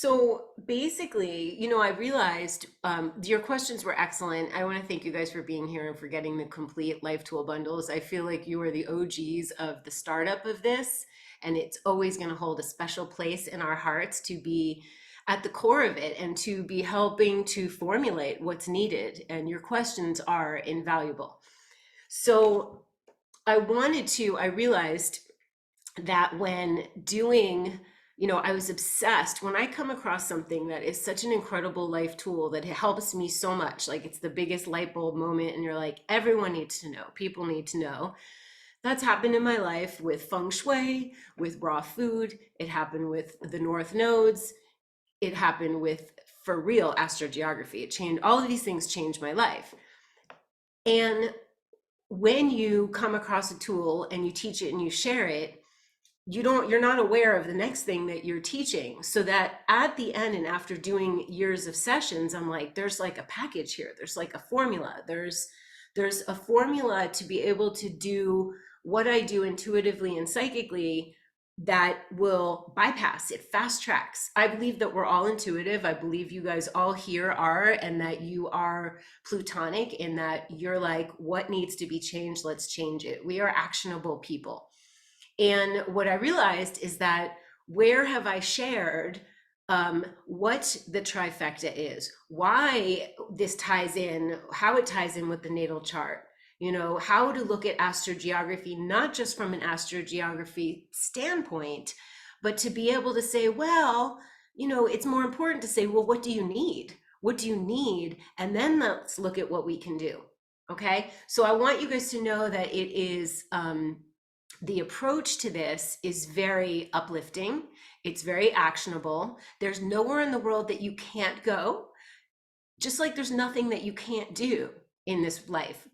So basically, I realized your questions were excellent. I want to thank you guys for being here and for getting the complete life tool bundles. I feel like you are the OGs of the startup of this, and it's always going to hold a special place in our hearts to be at the core of it and to be helping to formulate what's needed. And your questions are invaluable. So I realized that when doing, I was obsessed when I come across something that is such an incredible life tool that it helps me so much. Like it's the biggest light bulb moment, and you're like, everyone needs to know, people need to know. That's happened in my life with feng shui, with raw food. It happened with the North Nodes. It happened with, for real, astrogeography. It changed, all of these things changed my life. And when you come across a tool and you teach it and you share it, you're not aware of the next thing that you're teaching. So that at the end, and after doing years of sessions, I'm like, there's like a package here. There's like a formula. There's a formula to be able to do what I do intuitively and psychically that will bypass it, fast tracks. I believe that we're all intuitive. I believe you guys all here are, and that you are plutonic in that you're like, what needs to be changed? Let's change it. We are actionable people. And what I realized is that where have I shared what the trifecta is, why this ties in, how it ties in with the natal chart, how to look at astrogeography, not just from an astrogeography standpoint, but to be able to say, well, it's more important to say, well, what do you need? What do you need? And then let's look at what we can do. Okay. So I want you guys to know that it is, the approach to this is very uplifting. It's very actionable. There's nowhere in the world that you can't go, just like there's nothing that you can't do in this life.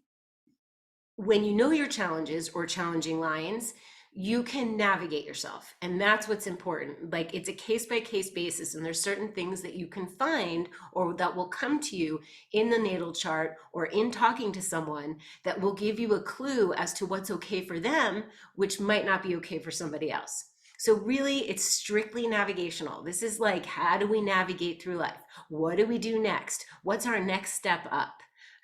When you know your challenges or challenging lines, you can navigate yourself. And that's what's important. Like it's a case by case basis. And there's certain things that you can find or that will come to you in the natal chart or in talking to someone that will give you a clue as to what's okay for them, which might not be okay for somebody else. So really, it's strictly navigational. This is like, how do we navigate through life? What do we do next? What's our next step up?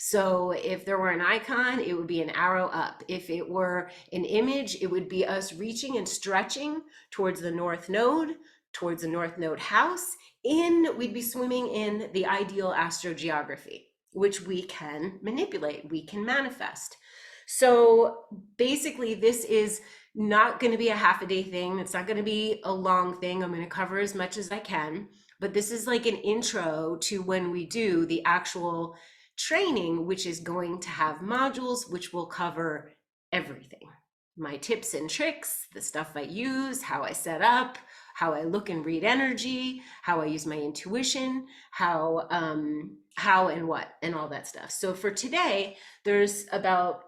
So if there were an icon, it would be an arrow up. If it were an image, it would be us reaching and stretching towards the North Node, towards the North Node house. We'd be swimming in the ideal astrogeography, which we can manipulate, we can manifest. So basically, this is not going to be a half a day thing. It's not going to be a long thing. I'm going to cover as much as I can, but this is like an intro to when we do the actual training, which is going to have modules which will cover everything. My tips and tricks, the stuff I use, how I set up, how I look and read energy, how I use my intuition, how and what, and all that stuff. So for today, there's about,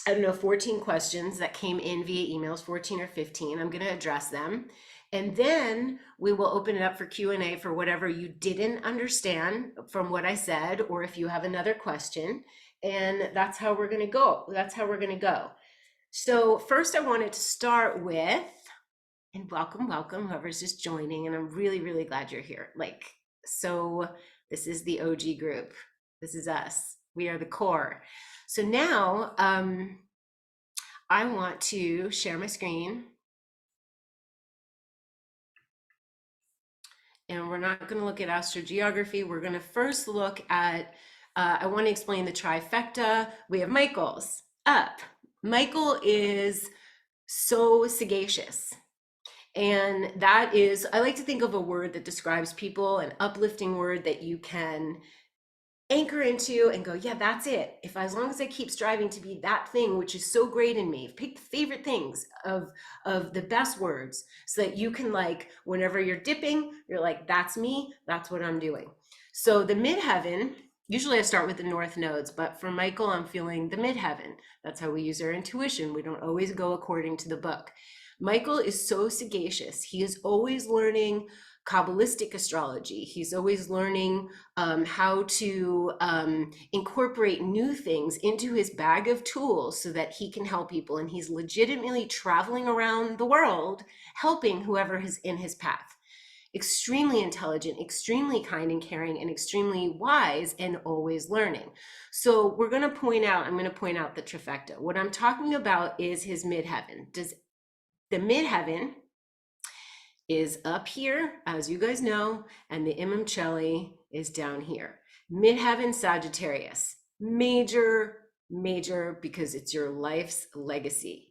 14 questions that came in via emails, 14 or 15. I'm going to address them. And then we will open it up for Q&A for whatever you didn't understand from what I said, or if you have another question. And that's how we're going to go. So first I wanted to start with, and welcome, whoever's just joining. And I'm really, really glad you're here. So this is the OG group. This is us. We are the core. So now I want to share my screen. And we're not going to look at astrogeography. We're going to first look at, I want to explain the trifecta. We have Michael's up. Michael is so sagacious. And that is, I like to think of a word that describes people, an uplifting word that you can anchor into and go, yeah, that's it. As long as I keep striving to be that thing, which is so great in me, pick the favorite things of the best words so that you can, like, whenever you're dipping, you're like, that's me, that's what I'm doing. So the midheaven, usually I start with the North Nodes, but for Michael, I'm feeling the midheaven. That's how we use our intuition. We don't always go according to the book. Michael is so sagacious. He is always learning Kabbalistic astrology. He's always learning how to incorporate new things into his bag of tools so that he can help people. And he's legitimately traveling around the world, helping whoever is in his path. extremely intelligent, extremely kind and caring, and extremely wise, and always learning. So I'm going to point out the trifecta. What I'm talking about is his midheaven. Does the midheaven is up here, as you guys know, and the Imam Cheli is down here. Midheaven Sagittarius, major, because it's your life's legacy.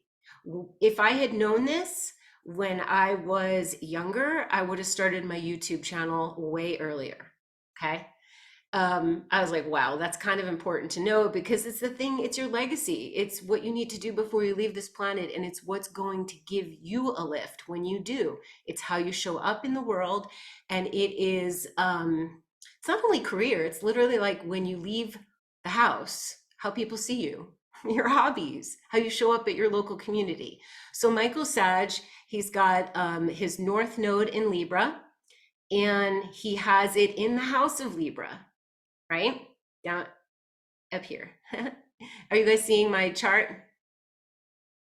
If I had known this when I was younger, I would have started my YouTube channel way earlier. Okay. I was like, wow, that's kind of important to know, because it's the thing, it's your legacy. It's what you need to do before you leave this planet. And it's what's going to give you a lift when you do. It's how you show up in the world. And it's not only career, it's literally like when you leave the house, how people see you, your hobbies, how you show up at your local community. So Michael Sag, he's got his North Node in Libra, and he has it in the house of Libra, right? Down up here. Are you guys seeing my chart?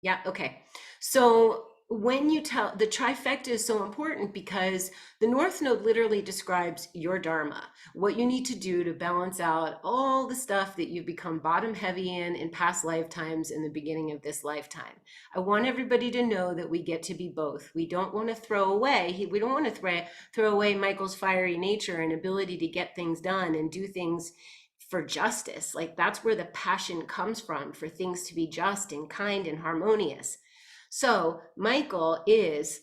Yeah, okay. So when you tell, the trifecta is so important because the North Node literally describes your Dharma, what you need to do to balance out all the stuff that you've become bottom heavy in past lifetimes in the beginning of this lifetime. I want everybody to know that we get to be both. We don't want to throw away, we don't want to throw away Michael's fiery nature and ability to get things done and do things for justice. Like that's where the passion comes from, for things to be just and kind and harmonious. So Michael is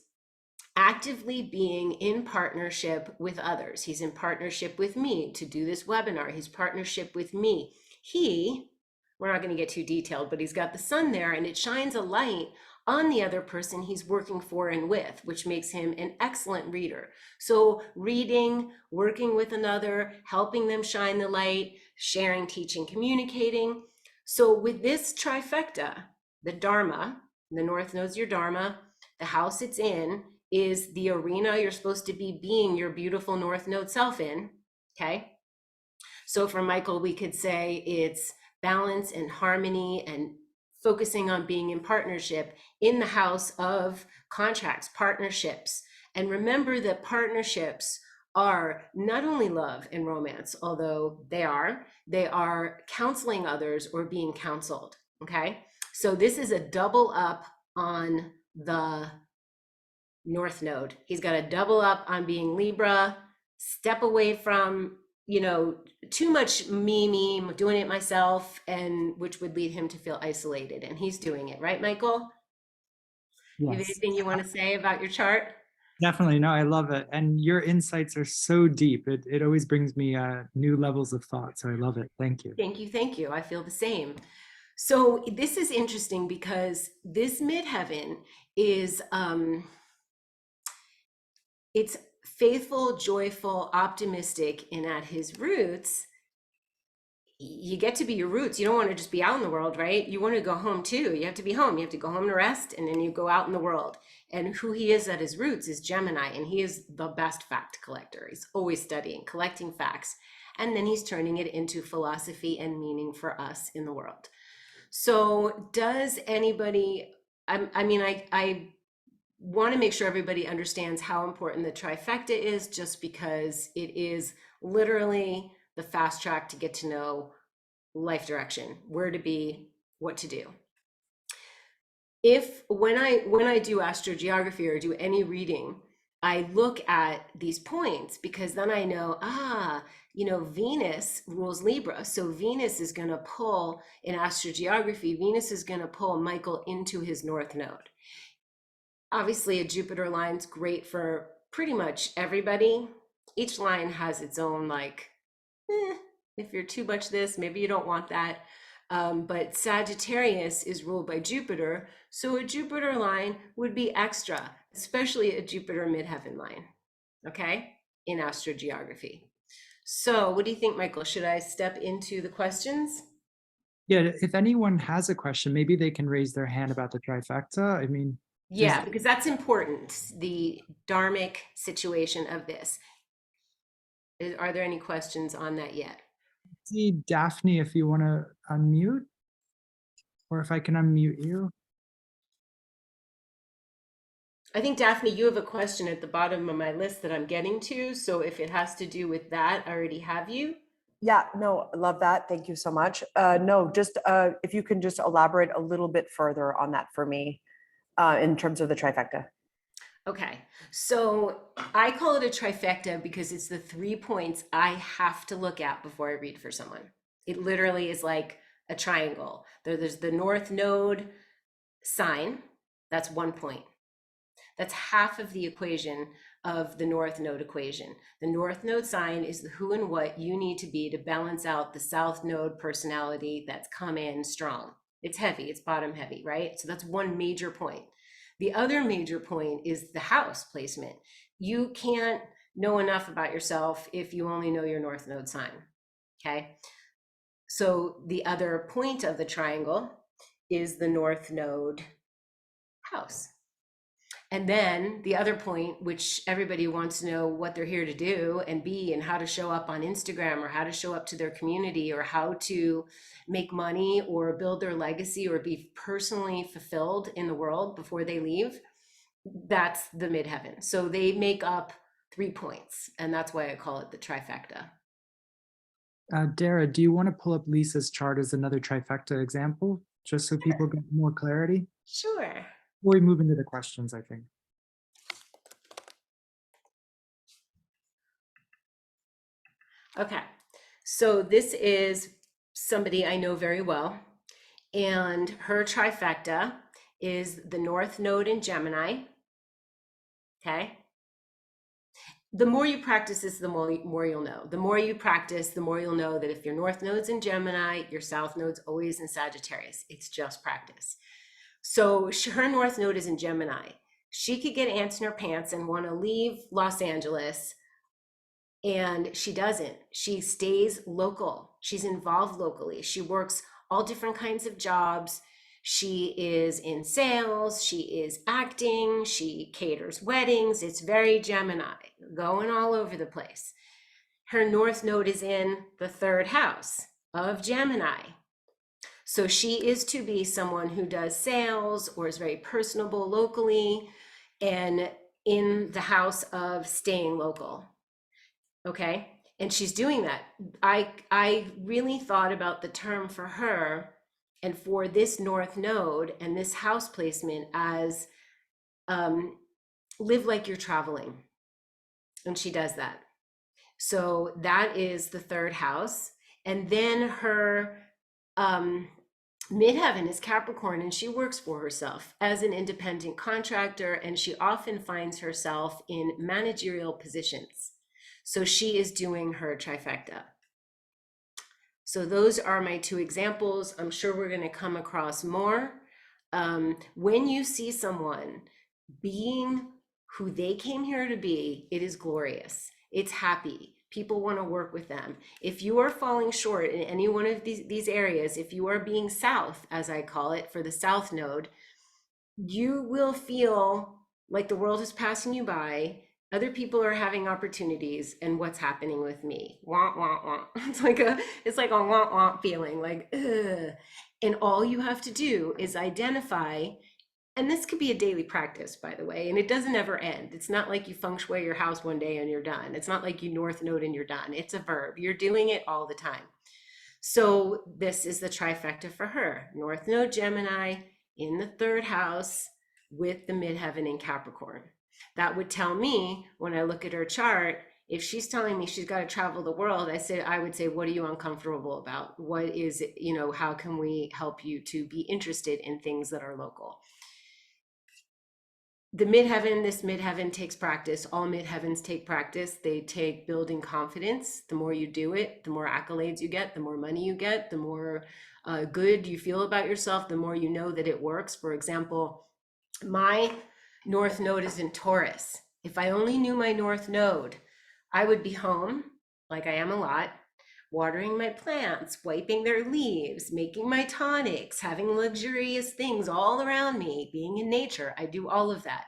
actively being in partnership with others. He's in partnership with me to do this webinar. He's partnership with me. We're not going to get too detailed, but he's got the sun there and it shines a light on the other person he's working for and with, which makes him an excellent reader. So reading, working with another, helping them shine the light, sharing, teaching, communicating. So with this trifecta, the Dharma, the North Node's your Dharma, the house it's in is the arena you're supposed to be being your beautiful North Node self in, okay? So for Michael, we could say it's balance and harmony and focusing on being in partnership in the house of contracts, partnerships. And remember that partnerships are not only love and romance, although they are counseling others or being counseled, okay? So this is a double up on the North Node. He's got a double up on being Libra, step away from, too much me, doing it myself, and which would lead him to feel isolated. And he's doing it, right, Michael? You have Yes, anything you want to say about your chart? definitely. No, I love it. And your insights are so deep. It always brings me new levels of thought. So I love it. Thank you. Thank you. I feel the same. So this is interesting because this midheaven is it's faithful, joyful, optimistic, and at his roots, you get to be your roots. You don't want to just be out in the world, right? You want to go home too. You have to be home. You have to go home to rest, and then you go out in the world. And who he is at his roots is Gemini, and he is the best fact collector. He's always studying, collecting facts, and then he's turning it into philosophy and meaning for us in the world. So does anybody, I want to make sure everybody understands how important the trifecta is, just because it is literally the fast track to get to know life direction, where to be, what to do. If when I do astrogeography or do any reading, I look at these points, because then I know, Venus rules Libra. So Venus is going to pull, in astrogeography, Venus is going to pull Michael into his North Node. Obviously, a Jupiter line's great for pretty much everybody. Each line has its own, like, if you're too much this, maybe you don't want that. But Sagittarius is ruled by Jupiter, so a Jupiter line would be extra, especially a Jupiter midheaven line, okay, in astrogeography. So what do you think, Michael? Should I step into the questions? Yeah, if anyone has a question, maybe they can raise their hand about the trifecta. I mean, Yeah, because that's important, the dharmic situation of this. Are there any questions on that yet? see Daphne, if you want to unmute, or if I can unmute you. I think, Daphne, you have a question at the bottom of my list that I'm getting to. So if it has to do with that, I already have you. Yeah, no, I love that. Thank you so much. No, just if you can just elaborate a little bit further on that for me in terms of the trifecta. Okay, so I call it a trifecta because it's the 3 points I have to look at before I read for someone. It literally is like a triangle. There's the north node sign, that's 1 point. That's half of the equation of the north node equation. The north node sign is the who and what you need to be to balance out the south node personality that's come in strong. It's heavy, it's bottom heavy, right? So that's one major point. The other major point is the house placement. You can't know enough about yourself if you only know your north node sign. Okay. So the other point of the triangle is the north node house. And then the other point, which everybody wants to know what they're here to do and be, and how to show up on Instagram, or how to show up to their community, or how to make money or build their legacy or be personally fulfilled in the world before they leave. That's the midheaven. So they make up 3 points. And that's why I call it the trifecta. Dara, do you want to pull up Lisa's chart as another trifecta example, just so people get more clarity? Sure. Before we move into the questions, I think. Okay. So this is somebody I know very well. And her trifecta is the North Node in Gemini. Okay. The more you practice this, the more you'll know. The more you practice, the more you'll know that if your North Node's in Gemini, your South Node's always in Sagittarius. It's just practice. So her North Node is in Gemini. She could get ants in her pants and want to leave Los Angeles, and she doesn't. She stays local. She's involved locally. She works all different kinds of jobs. She is in sales. She is acting. She caters weddings. It's very Gemini, going all over the place. Her North Node is in the third house of Gemini. So she is to be someone who does sales or is very personable locally and in the house of staying local. Okay. And she's doing that. I really thought about the term for her and for this North Node and this house placement as live like you're traveling. And she does that. So that is the third house. And then her midheaven is Capricorn, and she works for herself as an independent contractor, and she often finds herself in managerial positions. So she is doing her trifecta. So those are my two examples. I'm sure we're going to come across more. When you see someone being who they came here to be, it is glorious. It's happy. People want to work with them. If you are falling short in any one of these areas, if you are being south, as I call it, for the south node, you will feel like the world is passing you by. Other people are having opportunities, and what's happening with me? Wah, wah, wah. It's like a wah, wah feeling, like, ugh. And all you have to do is identify, and this could be a daily practice, by the way, and it doesn't ever end. It's not like you feng shui your house one day and you're done. It's not like you north node and you're done. It's a verb. You're doing it all the time. So this is the trifecta for her. North node Gemini in the third house with the midheaven in Capricorn. That would tell me when I look at her chart, if she's telling me she's got to travel the world, I would say, what are you uncomfortable about? What is it, how can we help you to be interested in things that are local? This midheaven takes practice. All midheavens take practice. They take building confidence. The more you do it, the more accolades you get, the more money you get, the more good you feel about yourself, the more you know that it works. For example, my North Node is in Taurus. If I only knew my North Node, I would be home, like I am a lot, watering my plants, wiping their leaves, making my tonics, having luxurious things all around me, being in nature. I do all of that.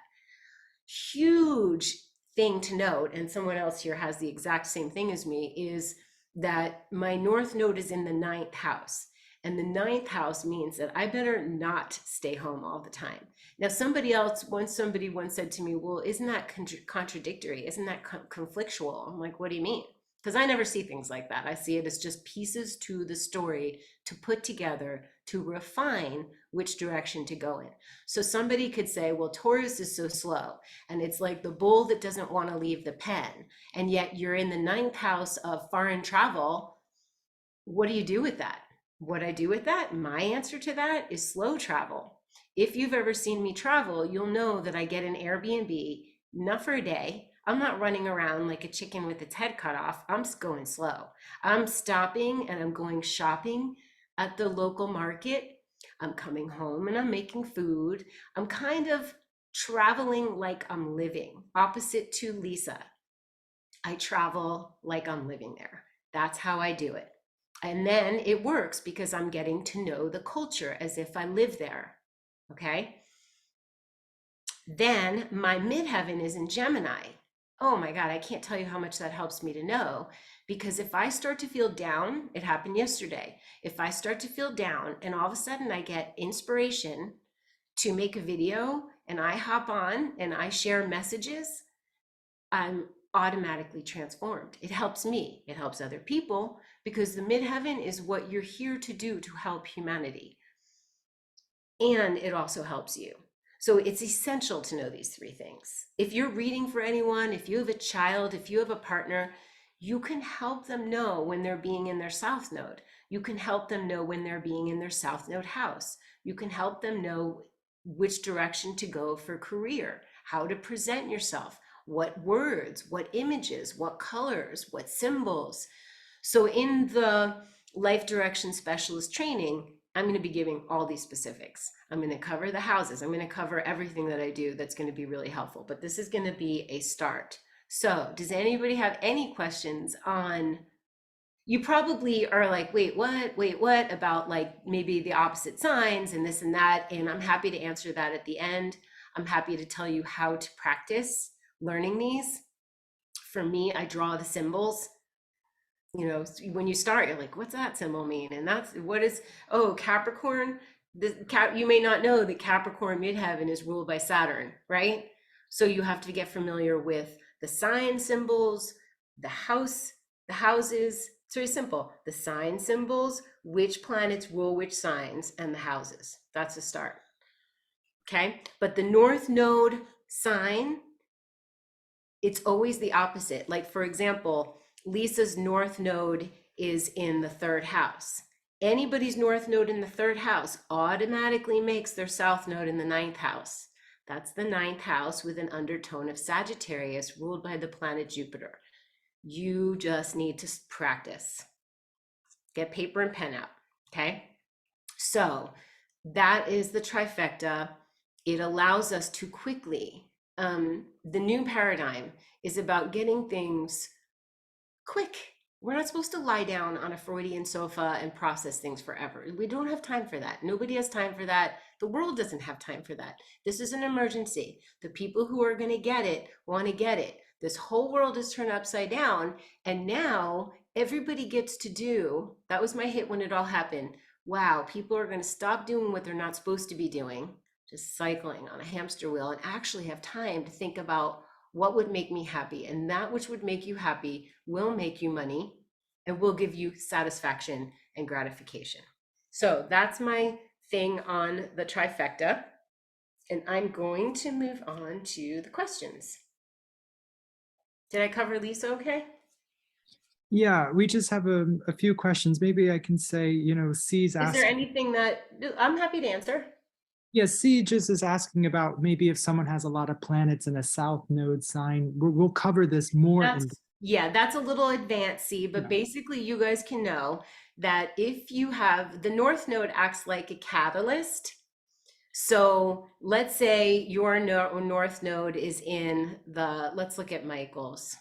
Huge thing to note, and someone else here has the exact same thing as me, is that my North Node is in the ninth house. And the ninth house means that I better not stay home all the time. Now, somebody once said to me, well, isn't that contradictory? Isn't that conflictual? I'm like, what do you mean? Because I never see things like that. I see it as just pieces to the story to put together to refine which direction to go in. So somebody could say, well, Taurus is so slow, and it's like the bull that doesn't want to leave the pen, and yet you're in the ninth house of foreign travel. What do you do with that? What I do with that? My answer to that is slow travel. If you've ever seen me travel, you'll know that I get an Airbnb, not for a day. I'm not running around like a chicken with its head cut off. I'm going slow. I'm stopping and I'm going shopping at the local market. I'm coming home and I'm making food. I'm kind of traveling like I'm living, opposite to Lisa. I travel like I'm living there. That's how I do it. And then it works because I'm getting to know the culture as if I live there. Okay. Then my midheaven is in Gemini. Oh my God, I can't tell you how much that helps me to know, because if I start to feel down, it happened yesterday. If I start to feel down and all of a sudden I get inspiration to make a video and I hop on and I share messages, I'm automatically transformed. It helps me, it helps other people, because the midheaven is what you're here to do to help humanity. And it also helps you. So it's essential to know these three things. If you're reading for anyone, if you have a child, if you have a partner, you can help them know when they're being in their south node. You can help them know when they're being in their south node house. You can help them know which direction to go for career, how to present yourself, what words, what images, what colors, what symbols. So in the life direction specialist training, I'm going to be giving all these specifics. I'm going to cover the houses. I'm going to cover everything that I do that's going to be really helpful, but this is going to be a start. So does anybody have any questions on, you probably are like, wait, what about like maybe the opposite signs and this and that? And I'm happy to answer that at the end. I'm happy to tell you how to practice learning these. For me, I draw the symbols. You know, when you start, you're like, what's that symbol mean? And that's what is, oh, Capricorn. You may not know that Capricorn midheaven is ruled by Saturn, right? So you have to get familiar with the sign symbols, the houses. It's very simple. The sign symbols, which planets rule which signs, and the houses. That's a start. Okay. But the North Node sign, it's always the opposite. Like, for example, Lisa's North Node is in the third house. Anybody's North Node in the third house automatically makes their South Node in the ninth house. That's the ninth house with an undertone of Sagittarius, ruled by the planet Jupiter. You just need to practice. Get paper and pen out, okay? So that is the trifecta. It allows us to quickly, the new paradigm is about getting things quick. We're not supposed to lie down on a Freudian sofa and process things forever. We don't have time for that. Nobody has time for that. The world doesn't have time for that. This is an emergency. The people who are going to get it want to get it. This whole world is turned upside down. And now everybody gets to do, that was my hit when it all happened. Wow, people are going to stop doing what they're not supposed to be doing, just cycling on a hamster wheel, and actually have time to think about what would make me happy. And that which would make you happy will make you money and will give you satisfaction and gratification. So that's my thing on the trifecta. And I'm going to move on to the questions. Did I cover Lisa okay? Yeah, we just have a few questions. Maybe I can say, C's Is there asking. anything that I'm happy to answer? Yeah, C just is asking about maybe if someone has a lot of planets in a South Node sign. We'll cover this more in. Yeah, that's a little advanced, C, but Yeah. basically you guys can know that if you have, the North Node acts like a catalyst. So let's say your North Node is in the, let's look at Michael's.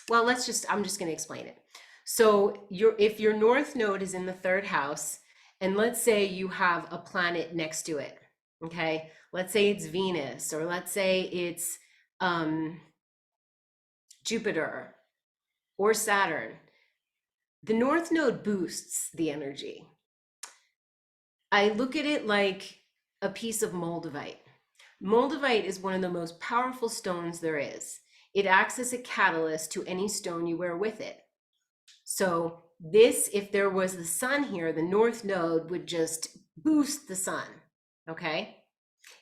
Well, I'm just going to explain it. So if your North Node is in the third house, and let's say you have a planet next to it, okay? Let's say it's Venus, or let's say it's Jupiter or Saturn. The North Node boosts the energy. I look at it like a piece of moldavite. Moldavite is one of the most powerful stones there is. It acts as a catalyst to any stone you wear with it. So this, if there was the sun here, the North Node would just boost the sun, okay?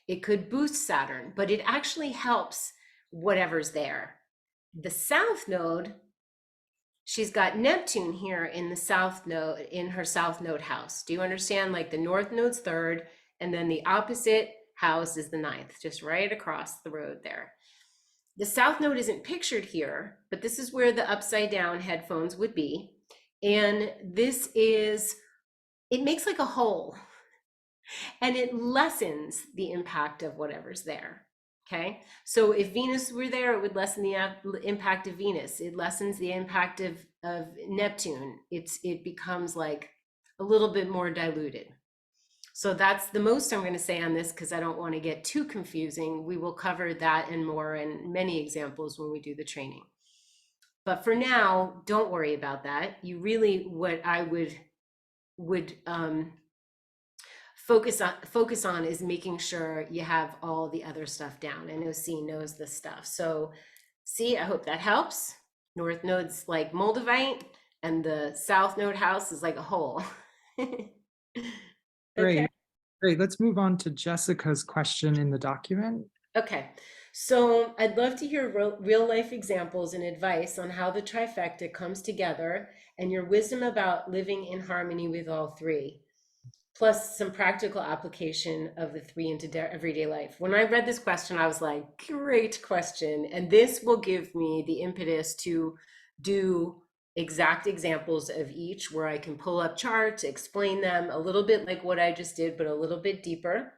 It could boost Saturn, but it actually helps whatever's there. The South Node, she's got Neptune here in the South Node, in her South Node house. Do you understand? Like the North Node's third, and then the opposite house is the ninth, just right across the road there. The South Node isn't pictured here, but this is where the upside down headphones would be. And this is, it makes like a hole and it lessens the impact of whatever's there. Okay. So if Venus were there, it would lessen the impact of Venus. It lessens the impact of Neptune. It becomes like a little bit more diluted. So that's the most I'm going to say on this because I don't want to get too confusing. We will cover that and more and many examples when we do the training. But for now, don't worry about that. You really, what I would focus on is making sure you have all the other stuff down. I know C knows this stuff. So C, I hope that helps. North Node's like moldavite and the South Node house is like a hole. Great. Okay. Great. Let's move on to Jessica's question in the document. Okay. So I'd love to hear real life examples and advice on how the trifecta comes together and your wisdom about living in harmony with all three, plus some practical application of the three into everyday life. When I read this question, I was like, great question. And this will give me the impetus to do exact examples of each where I can pull up charts, explain them a little bit like what I just did, but a little bit deeper.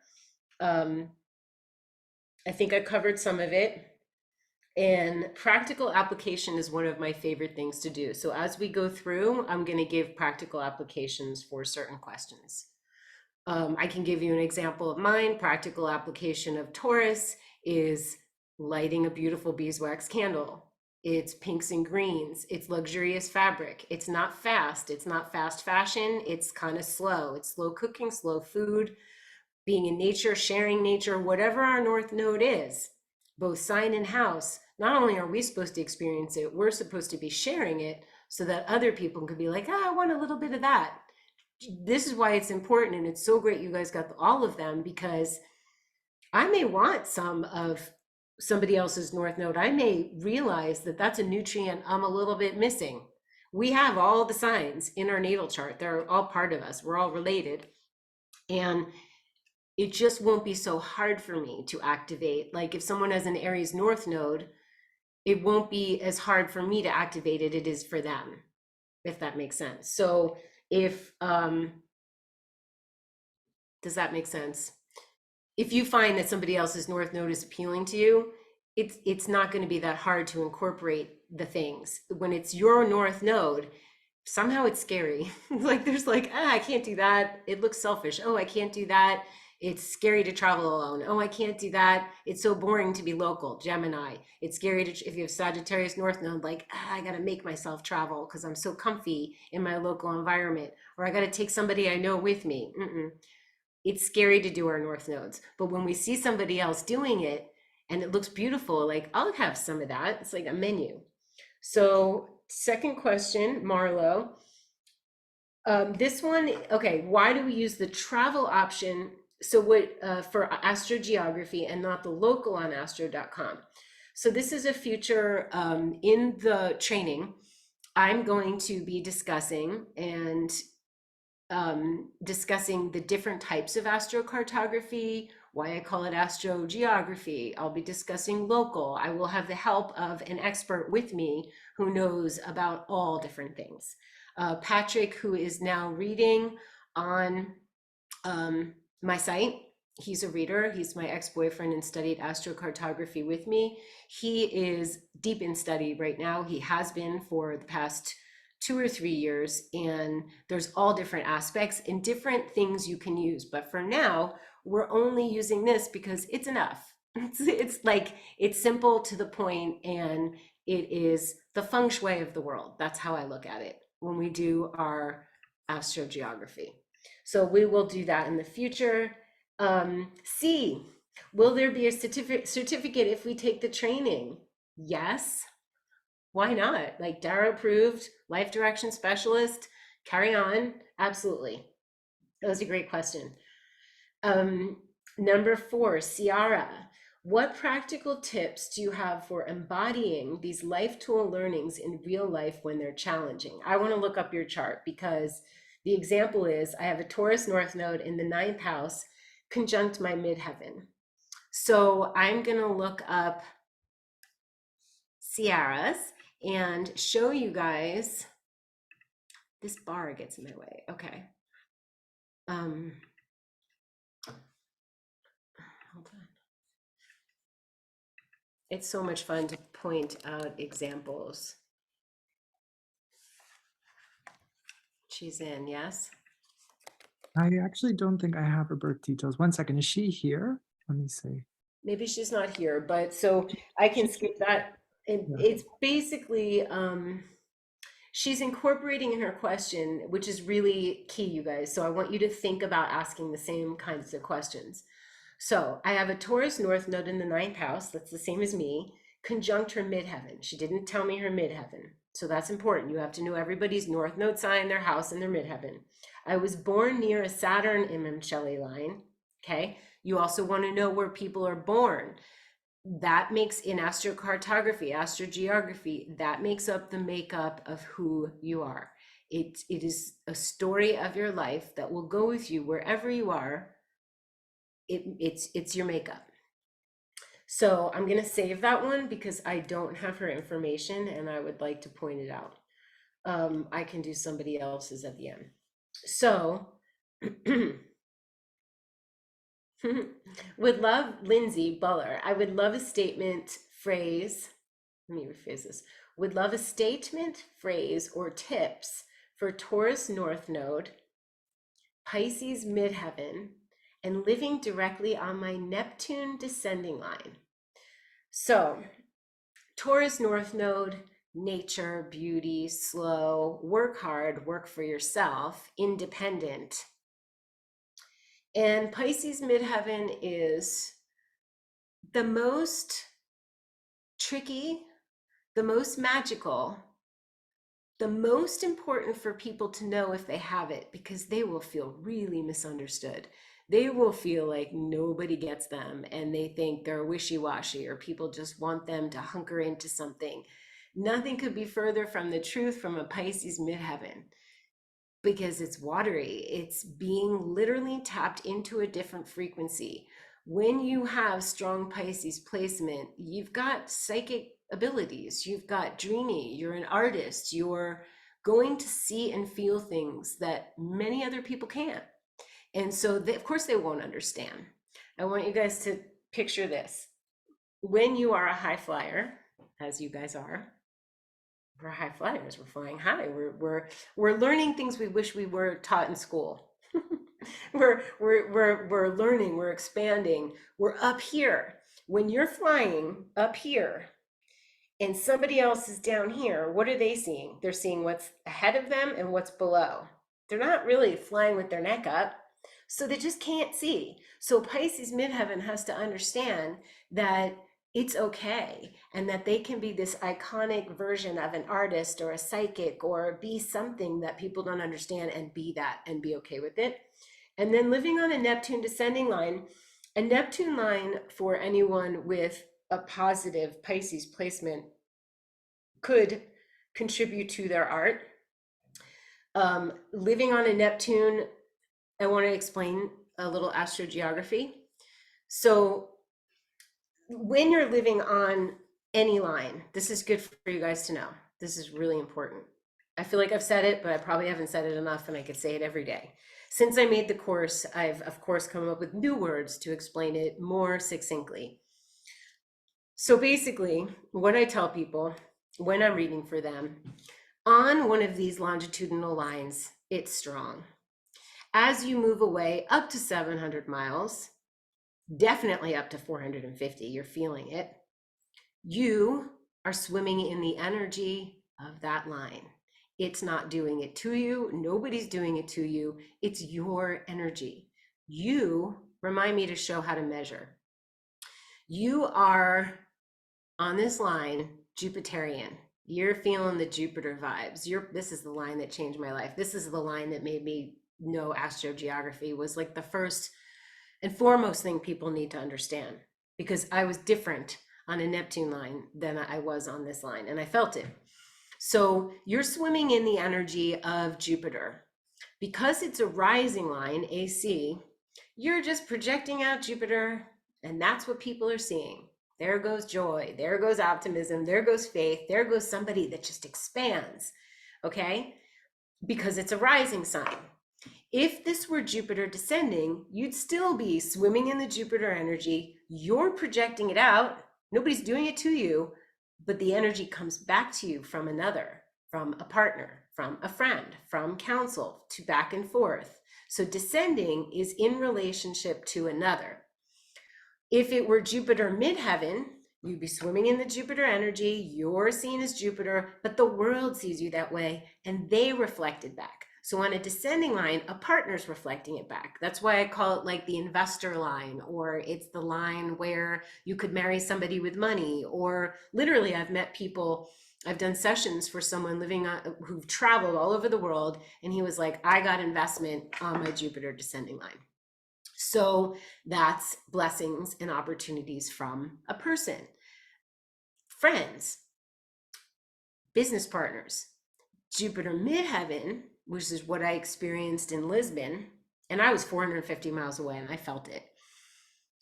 I think I covered some of it. And practical application is one of my favorite things to do. So as we go through, I'm going to give practical applications for certain questions. I can give you an example of mine. Practical application of Taurus is lighting a beautiful beeswax candle. It's pinks and greens. It's luxurious fabric. It's not fast. It's not fast fashion. It's kind of slow. It's slow cooking, slow food, being in nature, sharing nature, whatever our North Node is, both sign and house. Not only are we supposed to experience it, we're supposed to be sharing it so that other people could be like, I want a little bit of that. This is why it's important. And it's so great you guys got all of them, because I may want some of somebody else's North Node. I may realize that that's a nutrient I'm a little bit missing. We have all the signs in our natal chart. They're all part of us. We're all related. And it just won't be so hard for me to activate. Like if someone has an Aries North Node, it won't be as hard for me to activate it. It is for them, if that makes sense. So if, does that make sense? If you find that somebody else's North Node is appealing to you, it's not going to be that hard to incorporate the things. When it's your North Node, somehow it's scary. Like there's like, I can't do that. It looks selfish. Oh, I can't do that. It's scary to travel alone. Oh, I can't do that. It's so boring to be local. Gemini. It's scary to, if you have Sagittarius North Node, like, I got to make myself travel because I'm so comfy in my local environment, or I got to take somebody I know with me. It's scary to do our North Nodes. But when we see somebody else doing it and it looks beautiful, like I'll have some of that. It's like a menu. So second question, Marlo. This one, okay, why do we use the travel option? So what for astrogeography and not the local on astro.com? So this is a future in the training. I'm going to be discussing and discussing the different types of astrocartography, why I call it astrogeography. I'll be discussing local. I will have the help of an expert with me who knows about all different things. Patrick, who is now reading on my site, he's a reader. He's my ex-boyfriend and studied astrocartography with me. He is deep in study right now. He has been for the past 2 or 3 years, and there's all different aspects and different things you can use. But for now, we're only using this because it's enough. It's like, it's simple to the point, and it is the feng shui of the world. That's how I look at it. when we do our astrogeography. So we will do that in the future. C, will there be a certificate if we take the training? Yes. Why not? Like DARA approved, life direction specialist, carry on. Absolutely. That was a great question. Number 4, Ciara, what practical tips do you have for embodying these life tool learnings in real life when they're challenging? I want to look up your chart because the example is I have a Taurus North Node in the 9th house conjunct my midheaven. So I'm going to look up Ciara's and show you guys. This bar gets in my way. Okay. Hold on. It's so much fun to point out examples. She's in, yes? I actually don't think I have her birth details. One second, is she here? Let me see. Maybe she's not here, but so I can skip that. It's basically, she's incorporating in her question, which is really key, you guys. So I want you to think about asking the same kinds of questions. So I have a Taurus North Node in the 9th house. That's the same as me. Conjunct her midheaven. She didn't tell me her midheaven. So that's important. You have to know everybody's North Node sign, their house, and their midheaven. I was born near a Saturn Imam Shelley line. Okay. You also want to know where people are born. That makes, in astrocartography, astrogeography, that makes up the makeup of who you are. It is a story of your life that will go with you wherever you are. It's your makeup. So I'm going to save that one because I don't have her information and I would like to point it out. I can do somebody else's at the end. So would love, Lindsay Buller, I would love a statement, phrase, let me rephrase this. Would love a statement, phrase, or tips for Taurus North Node, Pisces Midheaven, and living directly on my Neptune descending line. So Taurus North Node, nature, beauty, slow, work hard, work for yourself, independent. And Pisces Midheaven is the most tricky, the most magical, the most important for people to know if they have it, because they will feel really misunderstood. They will feel like nobody gets them and they think they're wishy-washy or people just want them to hunker into something. Nothing could be further from the truth from a Pisces midheaven, because it's watery. It's being literally tapped into a different frequency. When you have strong Pisces placement, you've got psychic abilities, you've got dreamy, you're an artist, you're going to see and feel things that many other people can't. And so of course they won't understand. I want you guys to picture this. When you are a high flyer, as you guys are, we're high flyers, we're flying high, we're learning things we wish we were taught in school. we're learning, we're expanding, we're up here. When you're flying up here and somebody else is down here, what are they seeing? They're seeing what's ahead of them and what's below. They're not really flying with their neck up, so they just can't see. So Pisces midheaven has to understand that it's okay and that they can be this iconic version of an artist or a psychic or be something that people don't understand, and be that and be okay with it. And then living on a Neptune descending line, a Neptune line for anyone with a positive Pisces placement could contribute to their art. Living on a Neptune, I want to explain a little astrogeography. So when you're living on any line, this is good for you guys to know. This is really important. I feel like I've said it, but I probably haven't said it enough, and I could say it every day. Since I made the course, I've of course come up with new words to explain it more succinctly. So basically, what I tell people when I'm reading for them, on one of these longitudinal lines, it's strong. As you move away up to 700 miles, definitely up to 450, you're feeling it. You are swimming in the energy of that line. It's not doing it to you. Nobody's doing it to you. It's your energy. You remind me to show how to measure. You are on this line, Jupiterian. You're feeling the Jupiter vibes. This is the line that changed my life. This is the line that made me know astrogeography was like the first and foremost thing people need to understand, because I was different on a Neptune line than I was on this line, and I felt it. So you're swimming in the energy of Jupiter. Because it's a rising line, AC, you're just projecting out Jupiter, and that's what people are seeing. There goes joy, there goes optimism, there goes faith, there goes somebody that just expands, okay? Because it's a rising sign. If this were Jupiter descending, you'd still be swimming in the Jupiter energy. You're projecting it out. Nobody's doing it to you, but the energy comes back to you from another, from a partner, from a friend, from counsel, to back and forth. So descending is in relationship to another. If it were Jupiter midheaven, you'd be swimming in the Jupiter energy. You're seen as Jupiter, but the world sees you that way, and they reflect it back. So on a descending line, a partner's reflecting it back. That's why I call it like the investor line, or it's the line where you could marry somebody with money, or literally I've met people, I've done sessions for someone living on, who've traveled all over the world, and he was like, I got investment on my Jupiter descending line. So that's blessings and opportunities from a person. Friends, business partners, Jupiter midheaven, which is what I experienced in Lisbon, and I was 450 miles away and I felt it.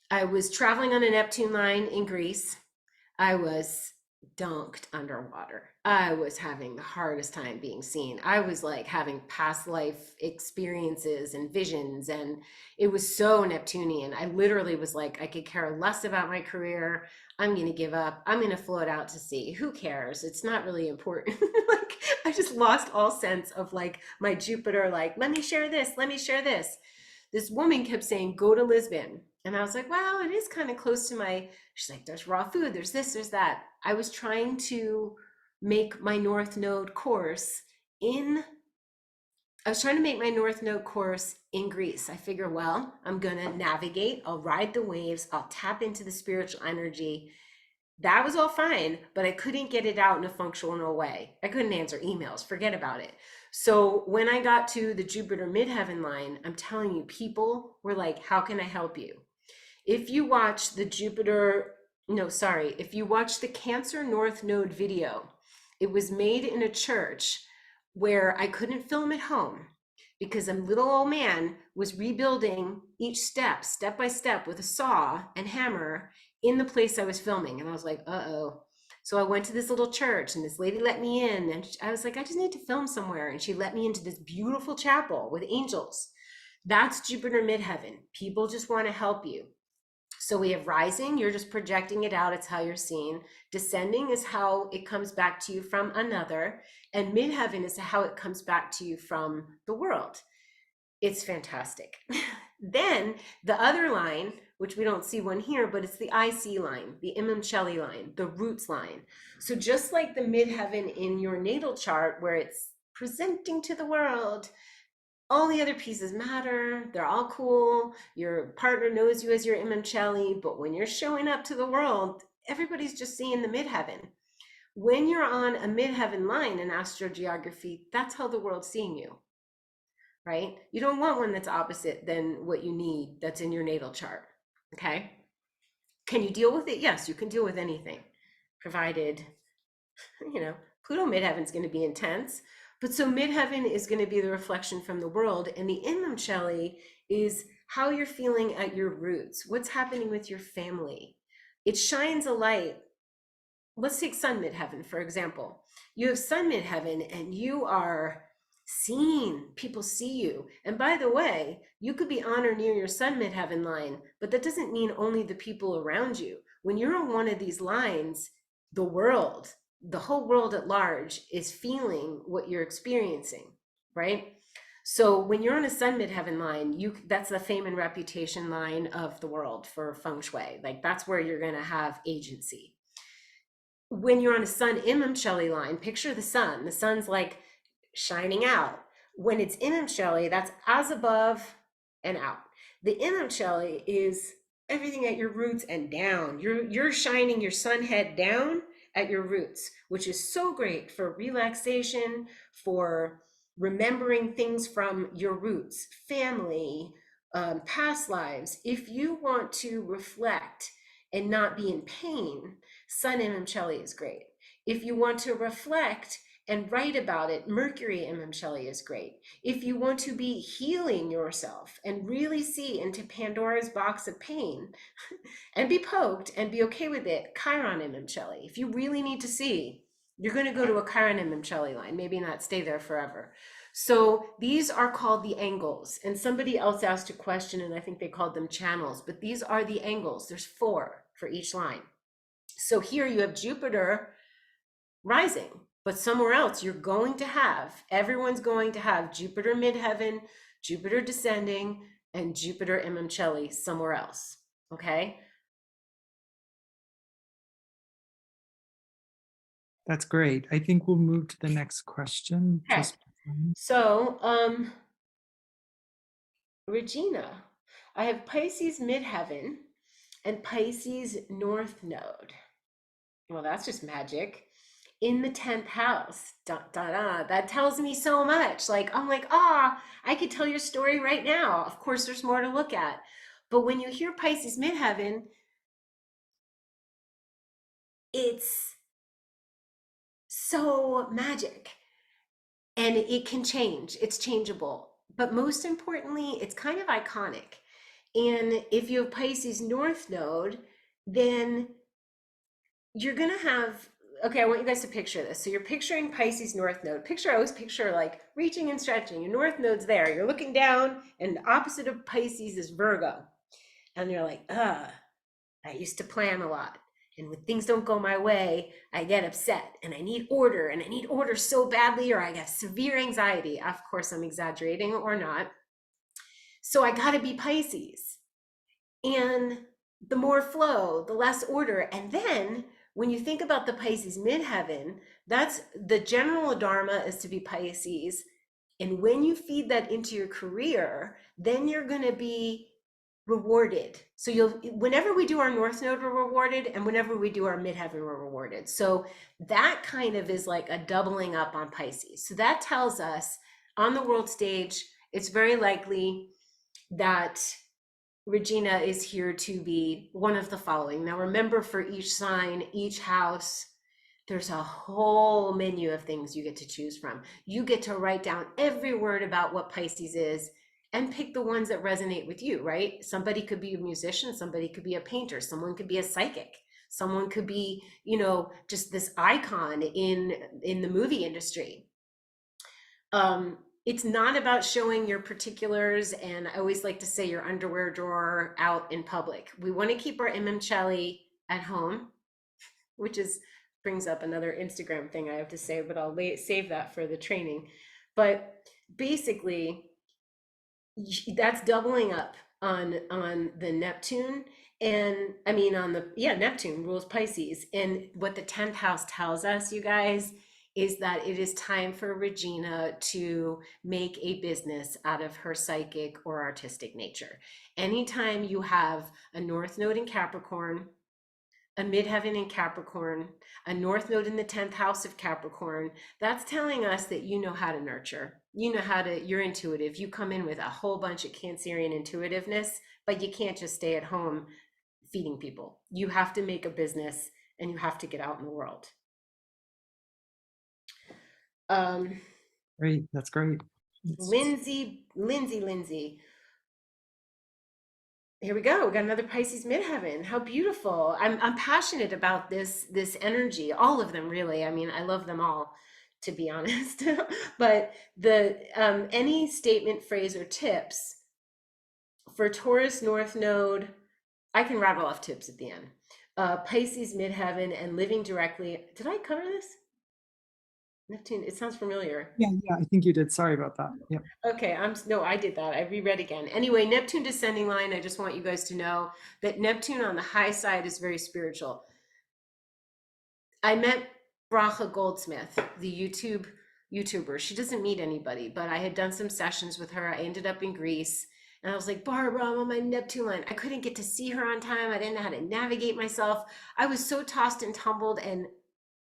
I was traveling on a Neptune line in Greece. I was dunked underwater. I was having the hardest time being seen. I was like having past life experiences and visions, and it was so Neptunian. I literally was like, I could care less about my career. I'm going to give up. I'm going to float out to sea. Who cares? It's not really important. Like, I just lost all sense of like my Jupiter, like, let me share this. Let me share this. This woman kept saying, go to Lisbon. And I was like, well, it is kind of close to my, she's like, there's raw food, there's this, there's that. I was trying to make my North Node course in, I was trying to make my North Node course in Greece. I figure, well, I'm going to navigate, I'll ride the waves, I'll tap into the spiritual energy. That was all fine, but I couldn't get it out in a functional way. I couldn't answer emails, forget about it. So when I got to the Jupiter midheaven line, I'm telling you, people were like, how can I help you? If you watch the if you watch the Cancer North Node video, it was made in a church where I couldn't film at home because a little old man was rebuilding each step by step with a saw and hammer in the place I was filming. And I was like, uh-oh. So I went to this little church and this lady let me in, and I was like, I just need to film somewhere. And she let me into this beautiful chapel with angels. That's Jupiter midheaven. People just want to help you. So we have rising, you're just projecting it out. It's how you're seen. Descending is how it comes back to you from another. And midheaven is how it comes back to you from the world. It's fantastic. Then the other line, which we don't see one here, but it's the IC line, the Imamcheli line, the roots line. So just like the midheaven in your natal chart, where it's presenting to the world, all the other pieces matter. They're all cool. Your partner knows you as your Imamcheli, but when you're showing up to the world, everybody's just seeing the midheaven. When you're on a midheaven line in astrogeography, that's how the world's seeing you, right? You don't want one that's opposite than what you need that's in your natal chart, okay? Can you deal with it? Yes, you can deal with anything, provided, Pluto midheaven is going to be intense. But so midheaven is going to be the reflection from the world, and the Imamcheli is how you're feeling at your roots. What's happening with your family? It shines a light. Let's take sun midheaven, for example. You have sun midheaven and you are seen. People see you. And by the way, you could be on or near your sun midheaven line, but that doesn't mean only the people around you. When you're on one of these lines, the world, the whole world at large is feeling what you're experiencing, right? So when you're on a sun midheaven line, that's the fame and reputation line of the world for feng shui. Like that's where you're going to have agency. When you're on a sun Imamcheli line, picture the sun. The sun's like shining out. When it's imamcheli, that's as above and out. The imamcheli is everything at your roots and down. You're shining your sun head down at your roots, which is so great for relaxation, for remembering things from your roots, family, past lives. If you want to reflect and not be in pain, Sun imamcheli is great. If you want to reflect and write about it, Mercury imamcheli is great. If you want to be healing yourself and really see into Pandora's box of pain and be poked and be okay with it, Chiron imamcheli. If you really need to see, you're going to go to a Chiron imamcheli line, maybe not stay there forever. So these are called the angles. And somebody else asked a question, and I think they called them channels, but these are the angles. There's 4 for each line. So here you have Jupiter rising, but somewhere else you're going to have, everyone's going to have Jupiter midheaven, Jupiter descending, and Jupiter imamcheli somewhere else. Okay. That's great. I think we'll move to the next question. Okay. Just So, Regina, I have Pisces midheaven and Pisces north node. Well, that's just magic. In the 10th house. Da, da, da. That tells me so much. Like, I'm like, I could tell your story right now. Of course, there's more to look at. But when you hear Pisces midheaven, it's so magic. And it can change. It's changeable. But most importantly, it's kind of iconic. And if you have Pisces north node, then you're going to have, okay, I want you guys to picture this. So you're picturing Pisces north node. I always picture like reaching and stretching. Your north node's there. You're looking down, and the opposite of Pisces is Virgo. And you're like, I used to plan a lot. And when things don't go my way, I get upset and I need order, and I need order so badly, or I have severe anxiety. Of course, I'm exaggerating or not. So I got to be Pisces. And the more flow, the less order. And then when you think about the Pisces midheaven, that's the general dharma is to be Pisces. And when you feed that into your career, then you're going to be rewarded. So whenever we do our north node, we're rewarded, and whenever we do our midheaven, we're rewarded. So that kind of is like a doubling up on Pisces. So that tells us on the world stage, it's very likely that Regina is here to be one of the following. Now remember, for each sign, each house, there's a whole menu of things you get to choose from. You get to write down every word about what Pisces is and pick the ones that resonate with you, right? Somebody could be a musician, somebody could be a painter, someone could be a psychic, someone could be, just this icon in the movie industry. It's not about showing your particulars, and I always like to say your underwear drawer out in public. We want to keep our imamcheli at home, which brings up another Instagram thing I have to say, but I'll save that for the training. But basically, that's doubling up on the Neptune, and I mean Neptune rules Pisces. And what the 10th house tells us, you guys, is that it is time for Regina to make a business out of her psychic or artistic nature. Anytime you have a north node in Capricorn, a midheaven in Capricorn, a north node in the 10th house of Capricorn, that's telling us that you know how to nurture. You're intuitive. You come in with a whole bunch of Cancerian intuitiveness, but you can't just stay at home feeding people. You have to make a business, and you have to get out in the world. great. That's great. Lindsay. Here we go. We got another Pisces midheaven. How beautiful. I'm passionate about this energy, all of them really. I mean, I love them all, to be honest. But the any statement, phrase, or tips for Taurus North Node, I can rattle off tips at the end. Pisces midheaven and living directly. Did I cover this? Neptune, it sounds familiar. Yeah, I think you did. Sorry about that. Yeah. Okay, no, I did that. I reread again. Anyway, Neptune descending line, I just want you guys to know that Neptune on the high side is very spiritual. I met Bracha Goldsmith, the YouTuber. She doesn't meet anybody, but I had done some sessions with her. I ended up in Greece. And I was like, Barbara, I'm on my Neptune line. I couldn't get to see her on time. I didn't know how to navigate myself. I was so tossed and tumbled and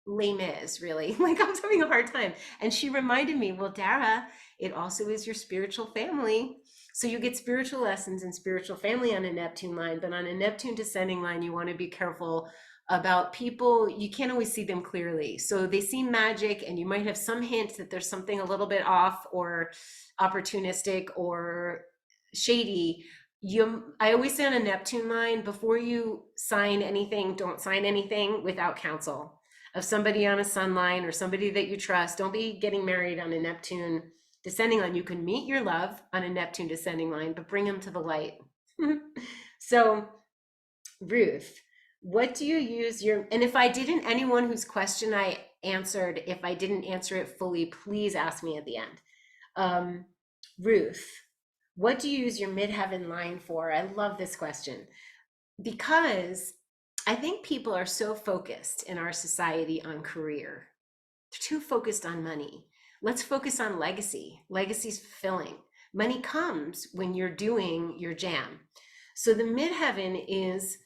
lame is really like I was having a hard time. And she reminded me, well, Dara, it also is your spiritual family. So you get spiritual lessons and spiritual family on a Neptune line, but on a Neptune descending line, you want to be careful about people. You can't always see them clearly. So they seem magic, and you might have some hint that there's something a little bit off or opportunistic or shady. I always say on a Neptune line, before you sign anything, don't sign anything without counsel of somebody on a sun line or somebody that you trust. Don't be getting married on a Neptune descending line. You can meet your love on a Neptune descending line, but bring them to the light. So, Ruth, what do you use your, and if I didn't, anyone whose question I answered, if I didn't answer it fully, please ask me at the end. Ruth, what do you use your midheaven line for? I love this question because I think people are so focused in our society on career. They're too focused on money. Let's focus on legacy. Legacy's fulfilling. Money comes when you're doing your jam. So the midheaven is,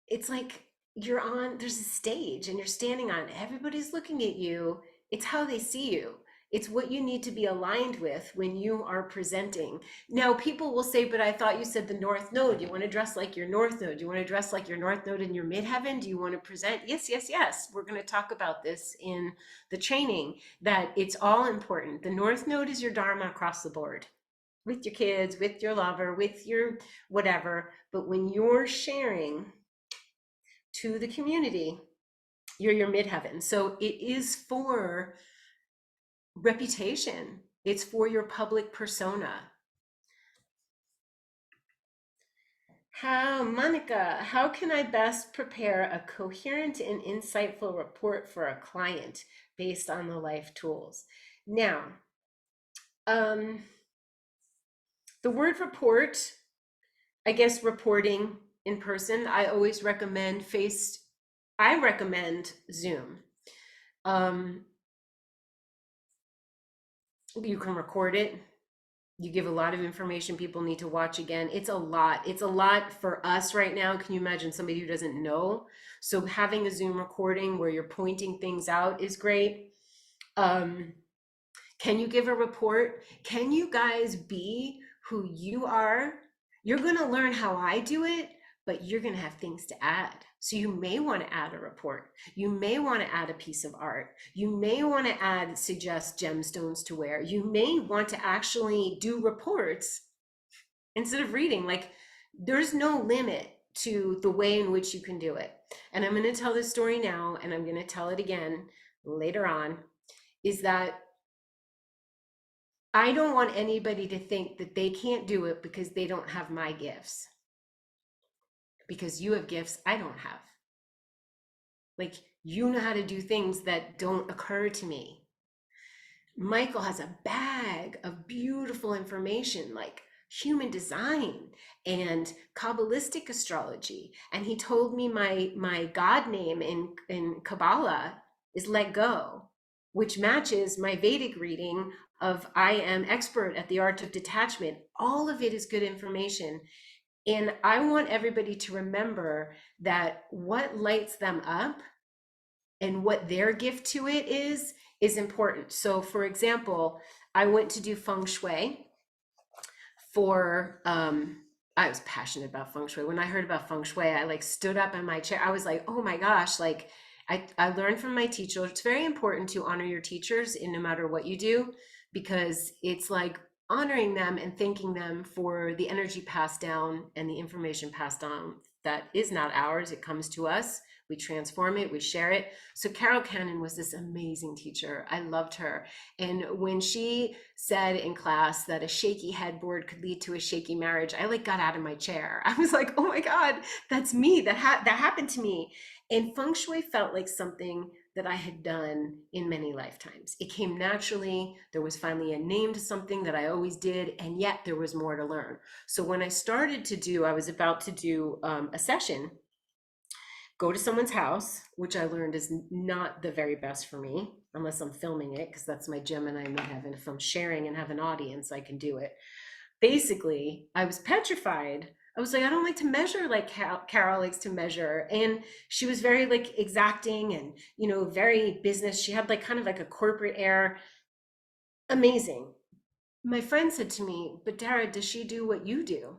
it's like you're on, there's a stage and you're standing on, everybody's looking at you. It's how they see you. It's what you need to be aligned with when you are presenting. Now, people will say, but I thought you said the North Node. You want to dress like your North Node. You want to dress like your North Node in your midheaven. Do you want to present? Yes, yes, yes. We're going to talk about this in the training, that it's all important. The North Node is your Dharma across the board, with your kids, with your lover, with your whatever. But when you're sharing to the community, you're your midheaven. So it is for reputation. It's for your public persona. Monica, how can I best prepare a coherent and insightful report for a client based on the life tools? Now, the word report, I guess reporting in person, I always recommend I recommend Zoom. You can record it. You give a lot of information people need to watch again. It's a lot. It's a lot for us right now. Can you imagine somebody who doesn't know? So having a Zoom recording where you're pointing things out is great. Can you give a report? Can you guys be who you are? You're going to learn how I do it, but you're going to have things to add. So you may want to add a report. You may want to add a piece of art. You may want to suggest gemstones to wear. You may want to actually do reports instead of reading. Like, there's no limit to the way in which you can do it. And I'm going to tell this story now, and I'm going to tell it again later on, is that I don't want anybody to think that they can't do it because they don't have my gifts. Because you have gifts I don't have. Like, you know how to do things that don't occur to me. Michael has a bag of beautiful information, like human design and Kabbalistic astrology. And he told me my God name in Kabbalah is let go, which matches my Vedic reading of I am expert at the art of detachment. All of it is good information. And I want everybody to remember that what lights them up and what their gift to it is important. So for example, I went to do feng shui for, I was passionate about feng shui. When I heard about feng shui, I like stood up in my chair. I was like, oh my gosh, like I learned from my teacher. It's very important to honor your teachers in no matter what you do, because it's like honoring them and thanking them for the energy passed down and the information passed on that is not ours. It comes to us. We transform it, we share it. So Carol Cannon was this amazing teacher. I loved her. And when she said in class that a shaky headboard could lead to a shaky marriage, I like got out of my chair. I was like, oh my God, that's me. That happened to me. And feng shui felt like something that I had done in many lifetimes. It came naturally. There was finally a name to something that I always did, and yet there was more to learn. So when I started to do, I was about to do a session, go to someone's house, which I learned is not the very best for me, unless I'm filming it, because that's my Gemini midheaven. If I'm sharing and have an audience, I can do it. Basically, I was petrified. I was like, I don't like to measure like Carol likes to measure. And she was very like exacting and, you know, very business. She had like kind of like a corporate air. Amazing. My friend said to me, but Dara, does she do what you do?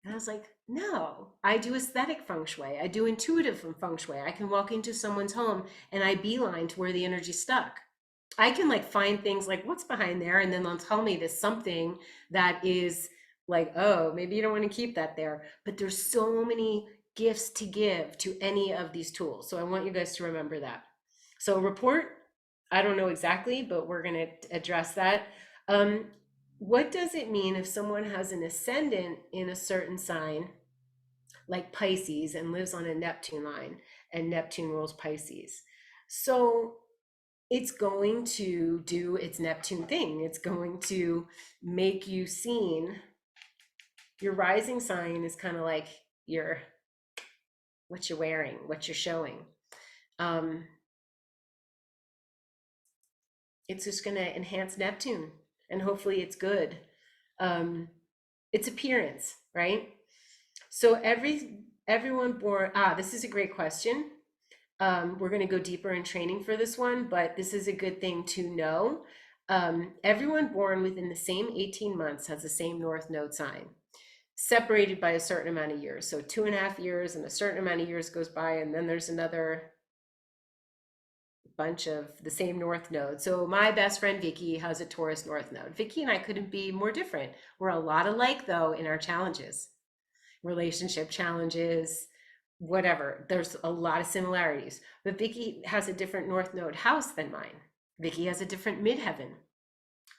And I was like, no, I do aesthetic feng shui. I do intuitive feng shui. I can walk into someone's home and I beeline to where the energy's stuck. I can like find things like what's behind there, and then they'll tell me there's something that is like, oh, maybe you don't want to keep that there. But there's so many gifts to give to any of these tools. So I want you guys to remember that. So report, I don't know exactly, but we're going to address that. Um, what does it mean if someone has an ascendant in a certain sign, like Pisces, and lives on a Neptune line, and Neptune rules Pisces? So it's going to do its Neptune thing. It's going to make you seen. Your rising sign is kind of like your what you're wearing, what you're showing. It's just going to enhance Neptune, and hopefully it's good. It's appearance, right? So everyone born, this is a great question. We're going to go deeper in training for this one, but this is a good thing to know. Everyone born within the same 18 months has the same North Node sign, separated by a certain amount of years. So 2.5 years and a certain amount of years goes by, and then there's another bunch of the same North Node. So my best friend Vicky has a Taurus North Node. Vicky and I couldn't be more different. We're a lot alike though in our challenges, relationship challenges, whatever. There's a lot of similarities, but Vicky has a different North Node house than mine. Vicky has a different midheaven.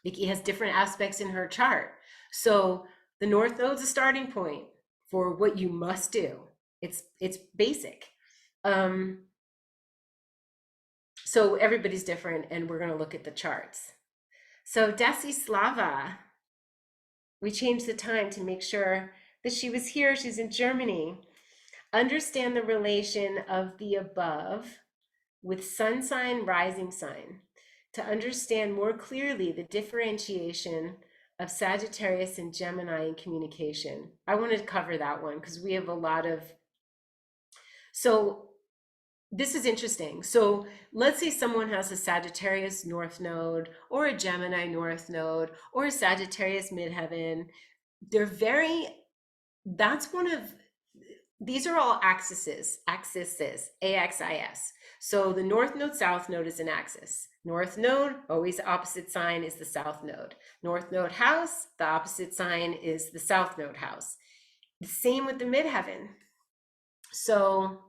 Vicky has different aspects in her chart. So the North Node's a starting point for what you must do. It's basic. So everybody's different, and we're going to look at the charts. So Desislava, we changed the time to make sure that she was here. She's in Germany. Understand the relation of the above with sun sign, rising sign, to understand more clearly the differentiation of Sagittarius and Gemini in communication. I wanted to cover that one because we have a lot of, so this is interesting. So let's say someone has a Sagittarius North Node or a Gemini North Node or a Sagittarius Midheaven. They're very, that's one of, these are all axes, A-X-I-S. So the North Node, South Node is an axis. North Node, always opposite sign is the South Node. North Node house, the opposite sign is the South Node house. The same with the Midheaven. So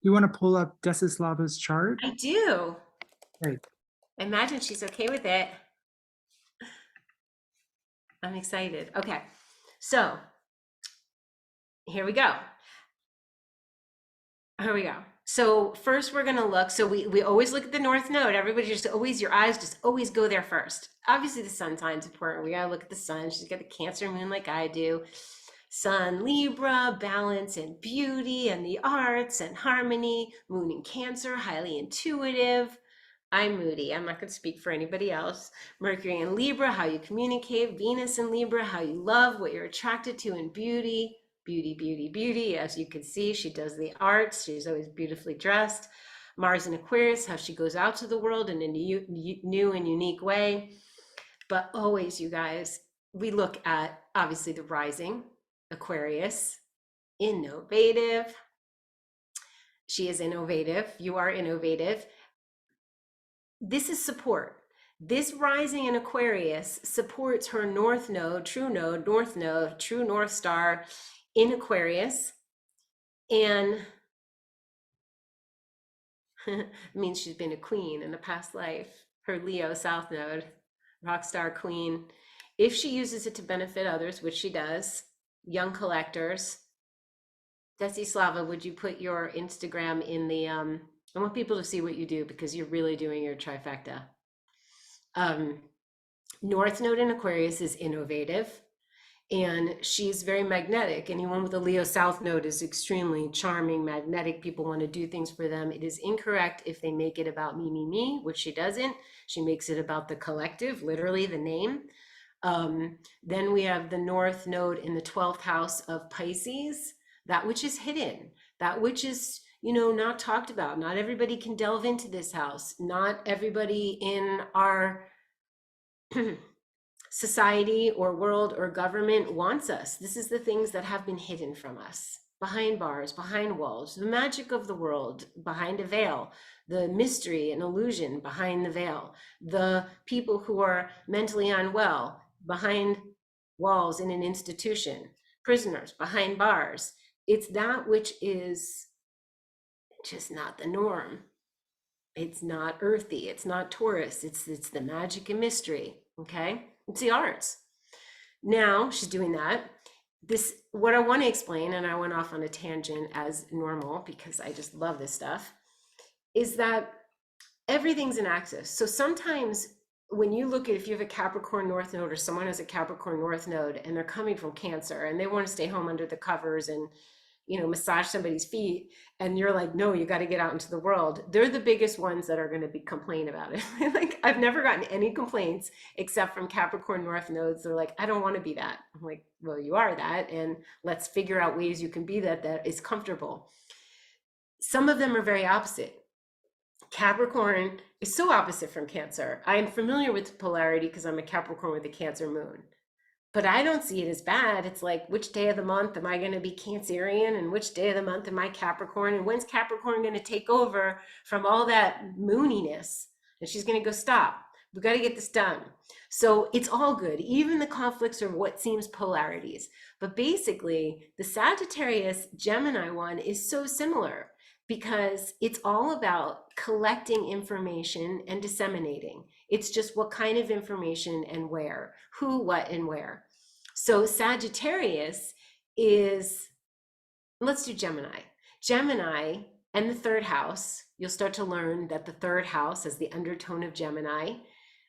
You want to pull up Desislava's chart? I do. Great. I imagine she's okay with it. I'm excited. Okay, so here we go. Here we go. So first we're going to look, so we always look at the North Node. Everybody just always, your eyes just always go there first. Obviously the sun sign's important. We got to look at the sun. She's got the Cancer moon like I do. Sun, Libra, balance and beauty and the arts and harmony. Moon in Cancer, highly intuitive. I'm moody. I'm not going to speak for anybody else. Mercury in Libra, how you communicate. Venus in Libra, how you love, what you're attracted to in beauty. Beauty, beauty, beauty. As you can see, she does the arts. She's always beautifully dressed. Mars in Aquarius, how she goes out to the world in a new and unique way. But always, you guys, we look at obviously the rising Aquarius, innovative. She is innovative. You are innovative. This is support. This rising in Aquarius supports her North Node, true Node, true North Star in Aquarius. And means she's been a queen in a past life. Her Leo South Node, rock star queen. If she uses it to benefit others, which she does, young collectors. Desislava, would you put your Instagram in the, I want people to see what you do because you're really doing your trifecta. North Node in Aquarius is innovative. And she's very magnetic. Anyone with a Leo South node is extremely charming, magnetic. People want to do things for them. It is incorrect if they make it about me, which she doesn't. She makes it about the collective, literally the name. Then we have the North node in the 12th house of Pisces, that which is hidden, that which is, not talked about. Not everybody can delve into this house. Not everybody in our society or world or government wants us. This is the things that have been hidden from us, behind bars, behind walls, the magic of the world behind a veil, the mystery and illusion behind the veil, the people who are mentally unwell behind walls in an institution, prisoners behind bars. It's that which is just not the norm. It's not earthy, it's not Taurus, it's the magic and mystery, okay? It's the arts. Now she's doing that. What I want to explain, and I went off on a tangent as normal because I just love this stuff, is that everything's an axis. So sometimes when you look at, if you have a Capricorn North Node or someone has a Capricorn North Node and they're coming from Cancer and they want to stay home under the covers and massage somebody's feet, and you're like, no, you got to get out into the world. They're the biggest ones that are going to be complain about it. Like, I've never gotten any complaints except from Capricorn North nodes. They're like, I don't want to be that. I'm like, well, you are that, and let's figure out ways you can be that is comfortable. Some of them are very opposite. Capricorn is so opposite from Cancer. I am familiar with polarity because I'm a Capricorn with a Cancer moon. But I don't see it as bad. It's like, which day of the month am I going to be Cancerian, and which day of the month am I Capricorn, and when's Capricorn going to take over from all that mooniness? And she's going to go, stop. We got to get this done. So it's all good. Even the conflicts are what seems polarities. But basically, the Sagittarius Gemini one is so similar because it's all about collecting information and disseminating. It's just what kind of information and where, who, what, and where. So Sagittarius is, let's do Gemini. Gemini and the third house, you'll start to learn that the third house is the undertone of Gemini.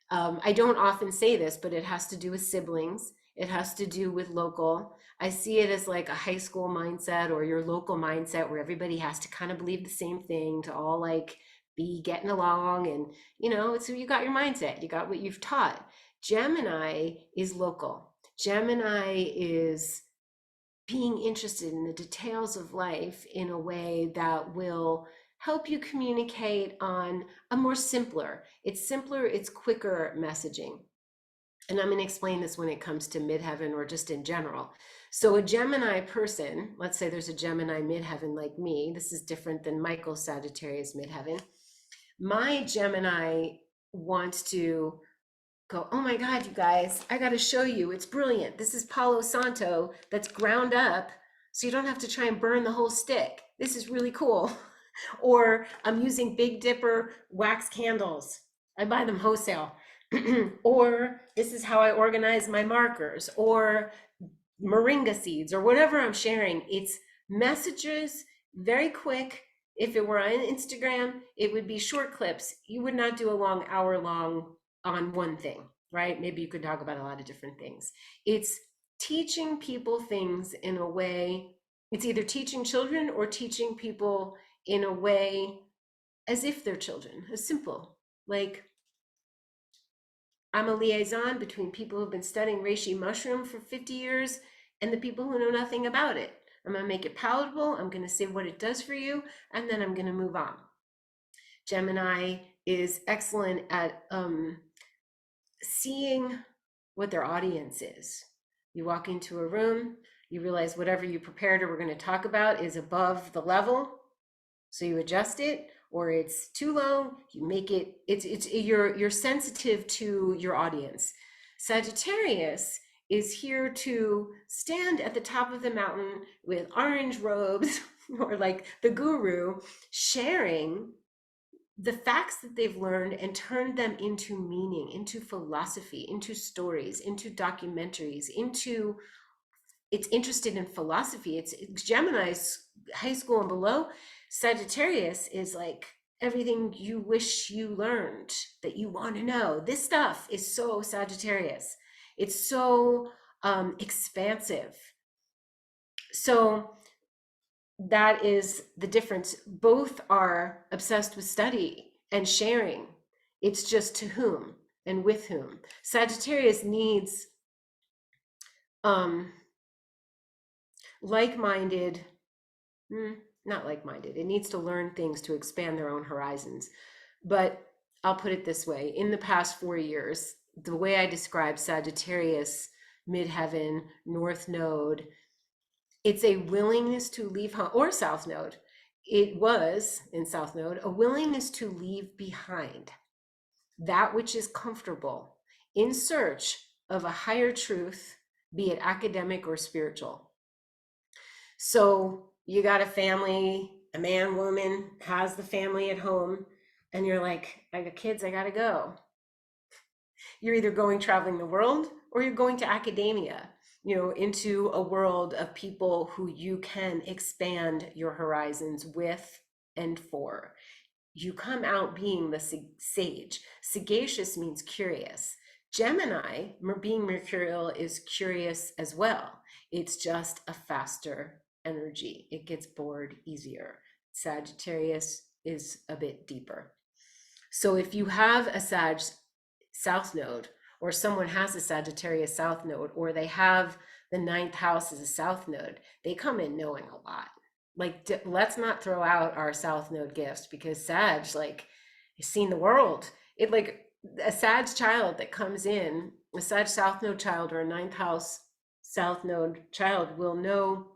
I don't often say this, but it has to do with siblings. It has to do with local. I see it as like a high school mindset or your local mindset where everybody has to kind of believe the same thing to all like be getting along. And, so you got your mindset, you got what you've taught. Gemini is local. Gemini is being interested in the details of life in a way that will help you communicate on a more simpler, it's quicker messaging. And I'm going to explain this when it comes to midheaven or just in general. So a Gemini person, let's say there's a Gemini midheaven like me. This is different than Michael's Sagittarius midheaven. My Gemini wants to go, oh my God, you guys, I got to show you. It's brilliant. This is Palo Santo that's ground up, so you don't have to try and burn the whole stick. This is really cool. Or I'm using Big Dipper wax candles. I buy them wholesale. Or this is how I organize my markers, or moringa seeds, or whatever I'm sharing. It's messages, very quick. If it were on Instagram, it would be short clips. You would not do a long hour long on one thing, right? Maybe you could talk about a lot of different things. It's teaching people things in a way, it's either teaching children or teaching people in a way as if they're children, as simple. Like, I'm a liaison between people who've been studying reishi mushroom for 50 years and the people who know nothing about it. I'm going to make it palatable. I'm going to say what it does for you, and then I'm going to move on. Gemini is excellent at seeing what their audience is. You walk into a room, you realize whatever you prepared or we're going to talk about is above the level, so you adjust it, or it's too low, you make it, you're sensitive to your audience. Sagittarius is here to stand at the top of the mountain with orange robes or like the guru, sharing the facts that they've learned and turned them into meaning, into philosophy, into stories, into documentaries, it's interested in philosophy. It's Gemini's high school and below. Sagittarius is like everything you wish you learned that you want to know. This stuff is so Sagittarius. It's so expansive. So that is the difference. Both are obsessed with study and sharing. It's just to whom and with whom. Sagittarius needs like-minded, not like-minded. It needs to learn things to expand their own horizons. But I'll put it this way. In the past 4 years, the way I describe Sagittarius, midheaven, north node, it's a willingness to leave home, or south node. It was in south node, a willingness to leave behind that which is comfortable in search of a higher truth, be it academic or spiritual. So you got a family, a man, woman has the family at home, and you're like, I got kids, I gotta go. You're either going traveling the world or you're going to academia, into a world of people who you can expand your horizons with and for. You come out being the sage. Sagacious means curious. Gemini, being mercurial, is curious as well. It's just a faster energy. It gets bored easier. Sagittarius is a bit deeper. So if you have a Sag South Node, or someone has a Sagittarius South Node, or they have the 9th house as a South Node, they come in knowing a lot. Like, let's not throw out our South Node gifts, because Sag, like, has seen the world. It, like, a Sag child that comes in, a Sag South Node child or a 9th house South Node child will know,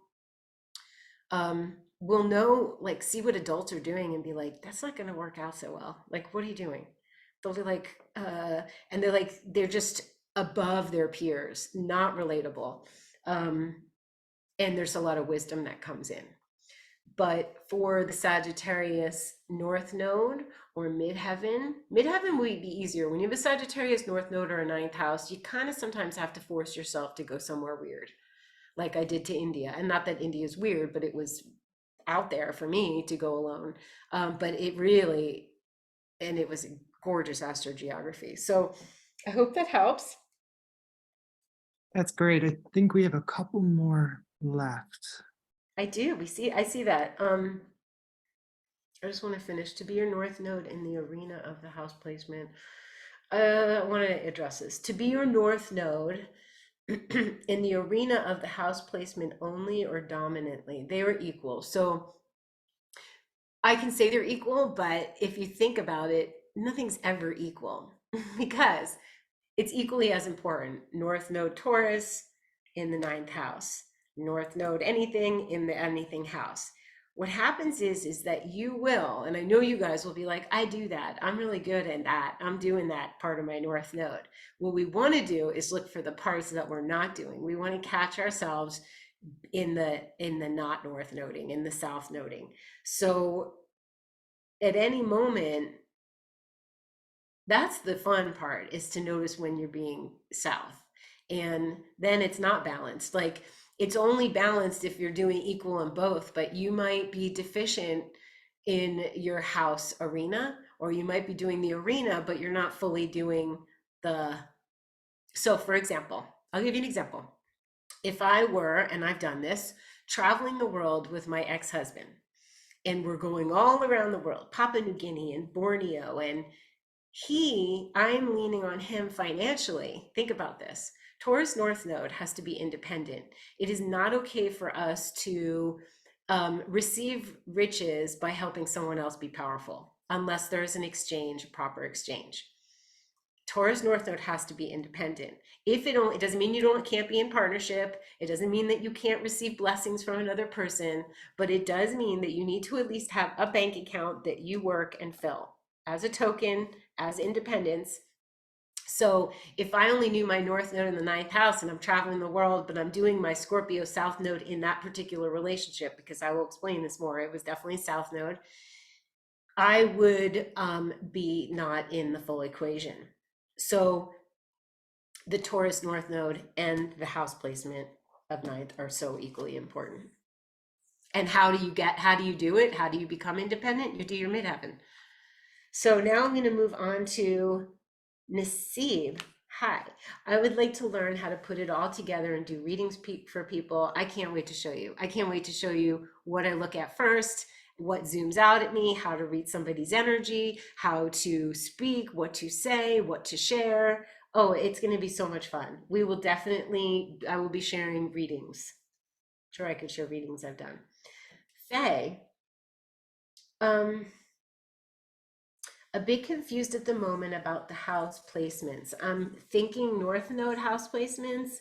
like, see what adults are doing and be like, that's not going to work out so well. Like, what are you doing? They'll be like, and they're just above their peers, not relatable. And there's a lot of wisdom that comes in. But for the Sagittarius North Node or midheaven would be easier. When you have a Sagittarius North Node or a 9th house, you kind of sometimes have to force yourself to go somewhere weird, like I did to India. And not that India is weird, but it was out there for me to go alone. But it really, and it was gorgeous astrogeography. So I hope that helps. That's great. I think we have a couple more left. I do. I see that. I just want to finish. To be your north node in the arena of the house placement. I want to address this. To be your north node in the arena of the house placement only or dominantly, they are equal. So I can say they're equal, but if you think about it, nothing's ever equal because it's equally as important. North node Taurus in the 9th house, north node anything in the anything house. What happens is that you will, and I know you guys will be like, I do that. I'm really good at that. I'm doing that part of my north node. What we want to do is look for the parts that we're not doing. We want to catch ourselves in the not north noding, in the south noding. So at any moment, that's the fun part, is to notice when you're being south. And then it's not balanced. Like, it's only balanced if you're doing equal in both, but you might be deficient in your house arena, or you might be doing the arena, but you're not fully doing the. So for example, I'll give you an example. If I were, and I've done this, traveling the world with my ex-husband, and we're going all around the world, Papua New Guinea and Borneo, and I'm leaning on him financially. Think about this. Taurus North Node has to be independent. It is not okay for us to receive riches by helping someone else be powerful, unless there's an exchange, a proper exchange. Taurus North Node has to be independent. It doesn't mean you can't be in partnership. It doesn't mean that you can't receive blessings from another person, but it does mean that you need to at least have a bank account that you work and fill as a token, as independence. So if I only knew my North Node in the 9th house and I'm traveling the world, but I'm doing my Scorpio South Node in that particular relationship, because I will explain this more, it was definitely South Node, I would be not in the full equation. So the Taurus North Node and the house placement of 9th are so equally important. And how do you do it? How do you become independent? You do your midheaven. So now I'm going to move on to Nasib. Hi, I would like to learn how to put it all together and do readings for people. I can't wait to show you. I can't wait to show you what I look at first, what zooms out at me, how to read somebody's energy, how to speak, what to say, what to share. Oh, it's going to be so much fun. We will definitely, I will be sharing readings. Sure, I could share readings I've done. Faye, um, a bit confused at the moment about the house placements. I'm thinking North Node house placements.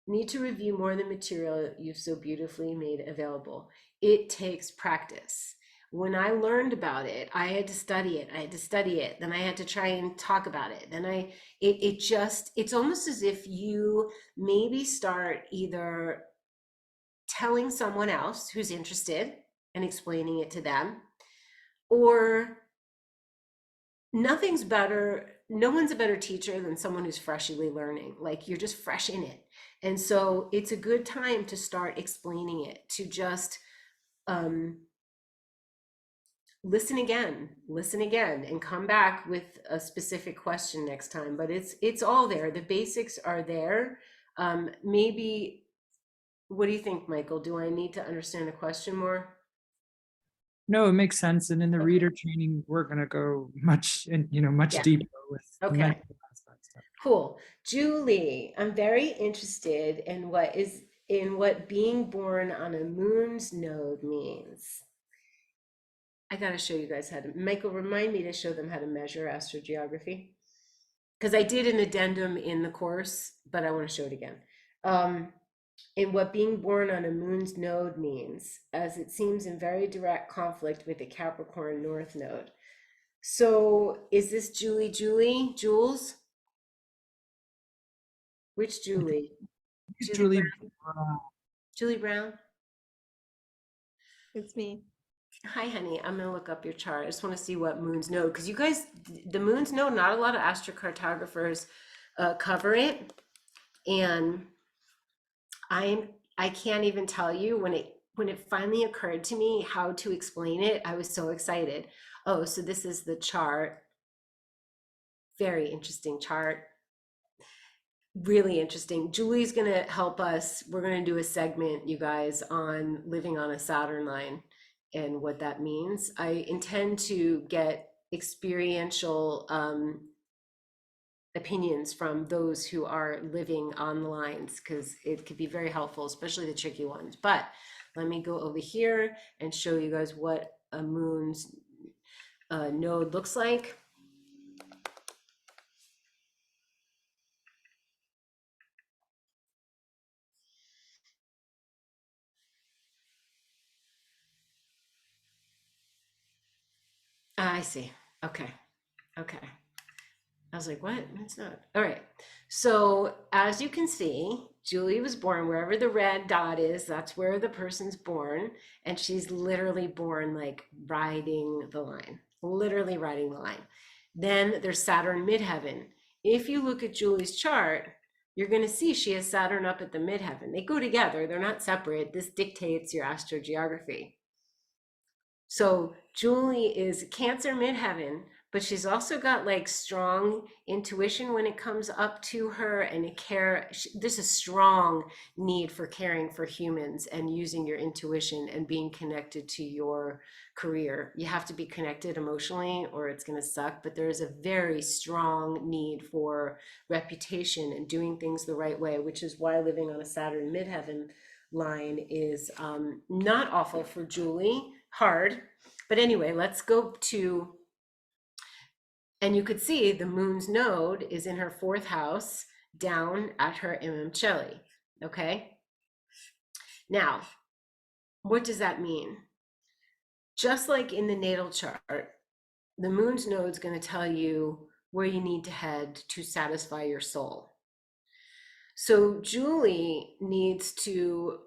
Need to review more of the material you've so beautifully made available. It takes practice. When I learned about it, I had to study it. I had to study it. Then I had to try and talk about it. Then it's almost as if you maybe start either telling someone else who's interested and explaining it to them, or nothing's better, no one's a better teacher than someone who's freshly learning. Like you're just fresh in it. And so it's a good time to start explaining it, to just listen again, and come back with a specific question next time. But it's all there. The basics are there. Maybe, what do you think, Michael? Do I need to understand the question more? No, it makes sense. And in the Okay. reader training, we're going to go much Yeah. deeper with the Okay. mental aspects. Cool. Julie, I'm very interested in what being born on a moon's node means. I gotta show you guys how to, Michael, remind me to show them how to measure astrogeography. Because I did an addendum in the course, but I want to show it again. In what being born on a moon's node means, as it seems in very direct conflict with the Capricorn North Node. So is this Jules? Which Julie? Julie Julie, Brown? Julie Brown? It's me. Hi, honey. I'm gonna look up your chart. I just want to see what moons node, because you guys, the moons node, not a lot of astrocartographers cover it, and I can't even tell you when it finally occurred to me how to explain it. I was so excited. Oh, so this is the chart. Very interesting chart. Really interesting. Julie's gonna help us. We're gonna do a segment, you guys, on living on a Saturn line and what that means. I intend to get experiential opinions from those who are living on the lines, because it could be very helpful, especially the tricky ones. But let me go over here and show you guys what a moon's node looks like. I see. Okay. Okay. I was like, what? It's not. All right. So as you can see, Julie was born wherever the red dot is, that's where the person's born. And she's literally born like riding the line, literally riding the line. Then there's Saturn midheaven. If you look at Julie's chart, you're going to see she has Saturn up at the midheaven. They go together, they're not separate. This dictates your astrogeography. So Julie is Cancer midheaven, but she's also got like strong intuition when it comes up to her, and there's a strong need for caring for humans and using your intuition and being connected to your career. You have to be connected emotionally or it's going to suck, but there is a very strong need for reputation and doing things the right way, which is why living on a Saturn midheaven line is not awful for Julie, hard. But anyway, let's go to, and you could see the moon's node is in her fourth house down at her Imamcheli. Okay. Now, what does that mean? Just like in the natal chart, the moon's node is going to tell you where you need to head to satisfy your soul. So Julie needs to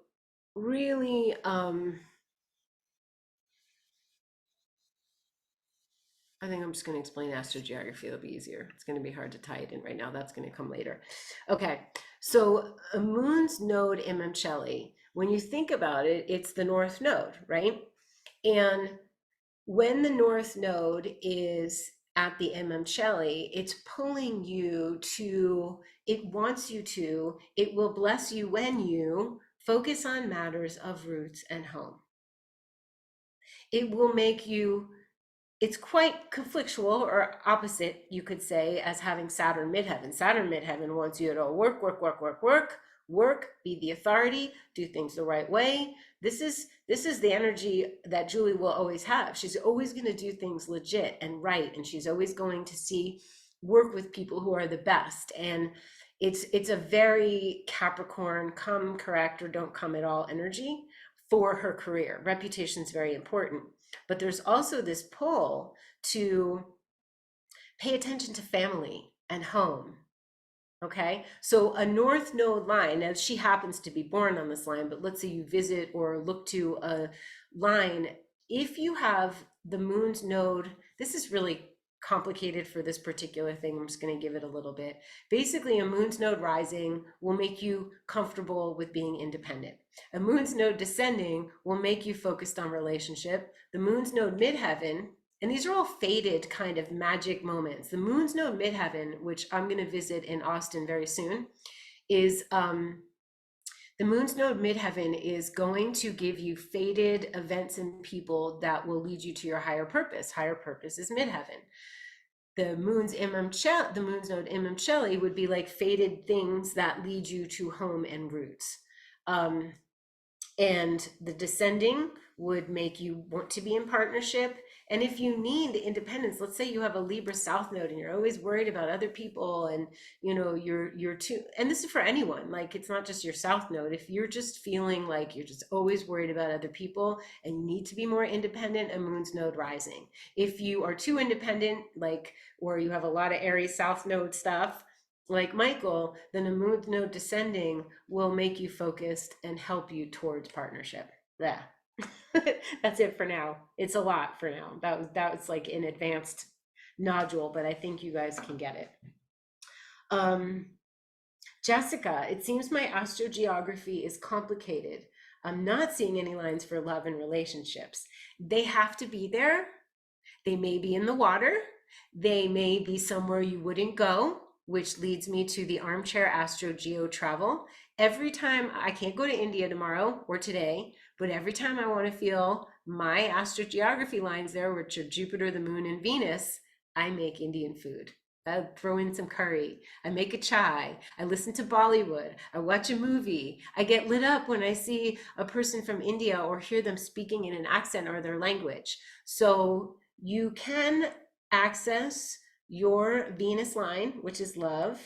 really, I think I'm just going to explain astrogeography. It'll be easier. It's going to be hard to tie it in right now. That's going to come later. Okay, so a moon's node Imamcheli, when you think about it, it's the north node, right? And when the north node is at the Imamcelli, it's pulling you to, it wants you to, it will bless you when you focus on matters of roots and home. It will make you, it's quite conflictual or opposite, you could say, as having Saturn midheaven. Saturn midheaven wants you to work, work, work, work, work, work, be the authority, do things the right way. This is the energy that Julie will always have. She's always going to do things legit and right, and she's always going to work with people who are the best. And it's a very Capricorn, come correct or don't come at all energy for her career. Reputation is very important. But there's also this pull to pay attention to family and home. Okay, so a north node line, now she happens to be born on this line, but let's say you visit or look to a line, if you have the moon's node, this is really complicated for this particular thing. I'm just going to give it a little bit. Basically, a moon's node rising will make you comfortable with being independent. A moon's node descending will make you focused on relationship. The moon's node midheaven, and these are all faded kind of magic moments. The moon's node midheaven, which I'm going to visit in Austin very soon, is the moon's node midheaven is going to give you faded events and people that will lead you to your higher purpose. Higher purpose is midheaven. The moon's node Imamcelli would be like faded things that lead you to home and roots. And the descending would make you want to be in partnership. And if you need independence, let's say you have a Libra South node and you're always worried about other people, and you know you're too, and this is for anyone, like it's not just your South node. If you're just feeling like you're just always worried about other people and you need to be more independent, a moon's node rising. If you are too independent, like, or you have a lot of Aries South node stuff, like Michael, then a moon's node descending will make you focused and help you towards partnership. Yeah. That's it for now. It's a lot for now. That was like an advanced nodule, but I think you guys can get it. Jessica, it seems my astrogeography is complicated. I'm not seeing any lines for love and relationships. They have to be there. They may be in the water. They may be somewhere you wouldn't go, which leads me to the armchair astrogeo travel. Every time, I can't go to India tomorrow or today, but every time I want to feel my astrogeography lines there, which are Jupiter, the moon, and Venus, I make Indian food. I throw in some curry. I make a chai. I listen to Bollywood. I watch a movie. I get lit up when I see a person from India or hear them speaking in an accent or their language. So you can access your Venus line, which is love.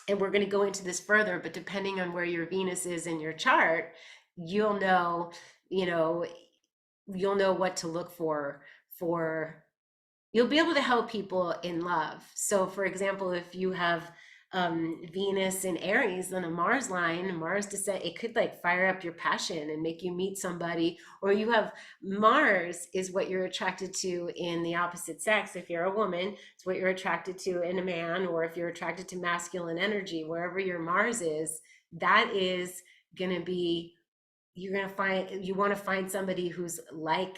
And we're going to go into this further, but depending on where your Venus is in your chart, you'll know what to look for, you'll be able to help people in love. So for example, if you have Venus in Aries on a Mars line, Mars descent, it could like fire up your passion and make you meet somebody. Or you have Mars is what you're attracted to in the opposite sex. If you're a woman, it's what you're attracted to in a man. Or if you're attracted to masculine energy, wherever your Mars is, that is going to be, you want to find somebody who's like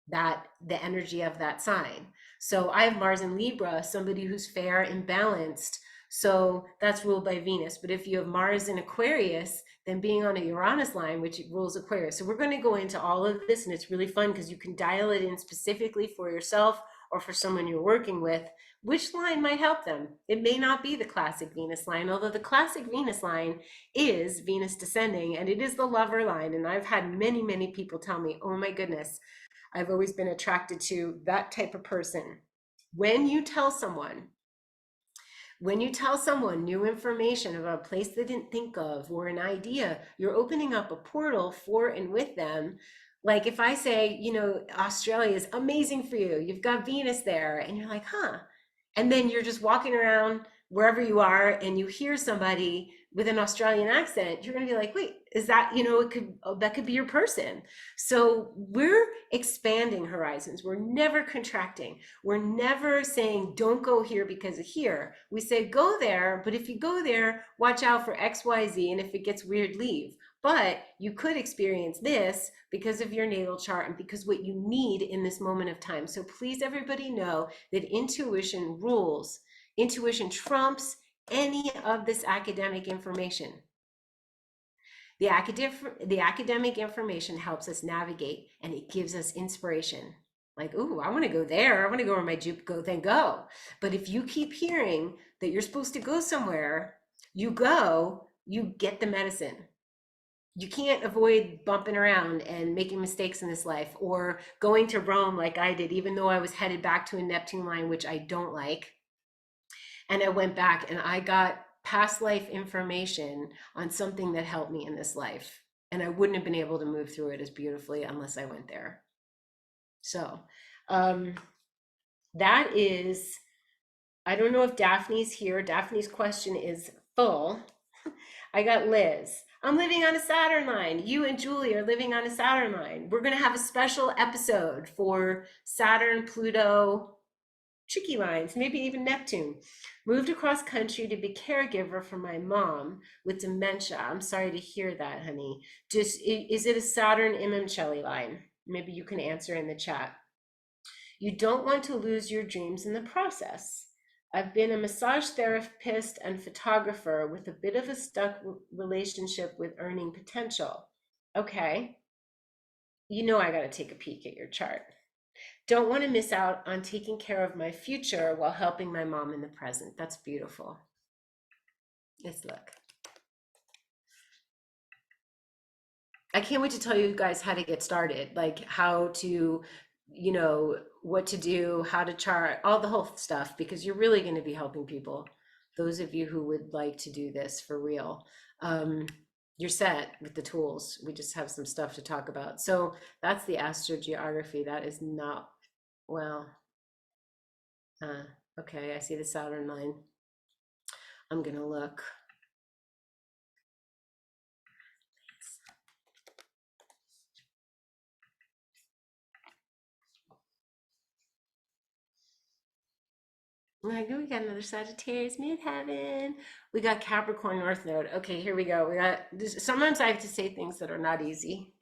that, the energy of that sign. So I have Mars in Libra, somebody who's fair and balanced. So that's ruled by Venus. But if you have Mars in Aquarius, then being on a Uranus line, which rules Aquarius. So we're going to go into all of this, and it's really fun because you can dial it in specifically for yourself or for someone you're working with, which line might help them. It may not be the classic Venus line, although the classic Venus line is Venus descending, and it is the lover line. And I've had many, many people tell me, oh my goodness, I've always been attracted to that type of person. When you tell someone new information about a place they didn't think of or an idea, you're opening up a portal for and with them. Like if I say, Australia is amazing for you, you've got Venus there, and you're like, huh? And then you're just walking around wherever you are and you hear somebody with an Australian accent, you're going to be like, wait, is that, that could be your person. So we're expanding horizons. We're never contracting. We're never saying, don't go here because of here. We say, go there, but if you go there, watch out for X, Y, Z. And if it gets weird, leave. But you could experience this because of your natal chart and because what you need in this moment of time. So please, everybody, know that intuition rules. Intuition trumps any of this academic information. The academic information helps us navigate, and it gives us inspiration. Like, ooh, I want to go there. I want to go where my Jupiter, then go. But if you keep hearing that you're supposed to go somewhere, you go, you get the medicine. You can't avoid bumping around and making mistakes in this life, or going to Rome like I did, even though I was headed back to a Neptune line, which I don't like. And I went back and I got past life information on something that helped me in this life. And I wouldn't have been able to move through it as beautifully unless I went there. So that is, I don't know if Daphne's here. Daphne's question is full. I got Liz. I'm living on a Saturn line. You and Julie are living on a Saturn line. We're going to have a special episode for Saturn, Pluto, tricky lines, maybe even Neptune. Moved across country to be caregiver for my mom with dementia. I'm sorry to hear that, honey. Just, is it a Saturn Imam line? Maybe you can answer in the chat. You don't want to lose your dreams in the process. I've been a massage therapist and photographer with a bit of a stuck relationship with earning potential. Okay. You know I got to take a peek at your chart. Don't want to miss out on taking care of my future while helping my mom in the present. That's beautiful. Let's look. I can't wait to tell you guys how to get started, like how to, you know, what to do, how to chart, all the whole stuff, because you're really going to be helping people. Those of you who would like to do this for real. You're set with the tools. We just have some stuff to talk about. So that's the astrogeography. That is not, well, okay, I see the Saturn line. I'm going to look. Like, we got another Sagittarius midheaven. We got Capricorn North Node. Okay, here we go. We got this. Sometimes I have to say things that are not easy.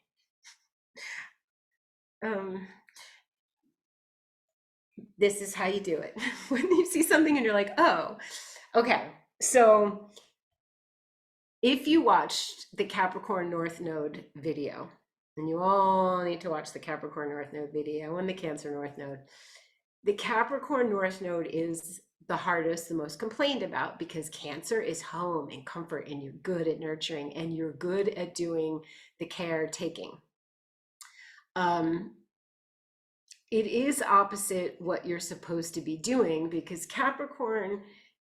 This is how you do it. When you see something and you're like, oh, okay. So if you watched the Capricorn North Node video, and you all need to watch the Capricorn North Node video and the Cancer North Node, the Capricorn North Node is the hardest, the most complained about, because Cancer is home and comfort, and you're good at nurturing, and you're good at doing the caretaking. It is opposite what you're supposed to be doing, because Capricorn,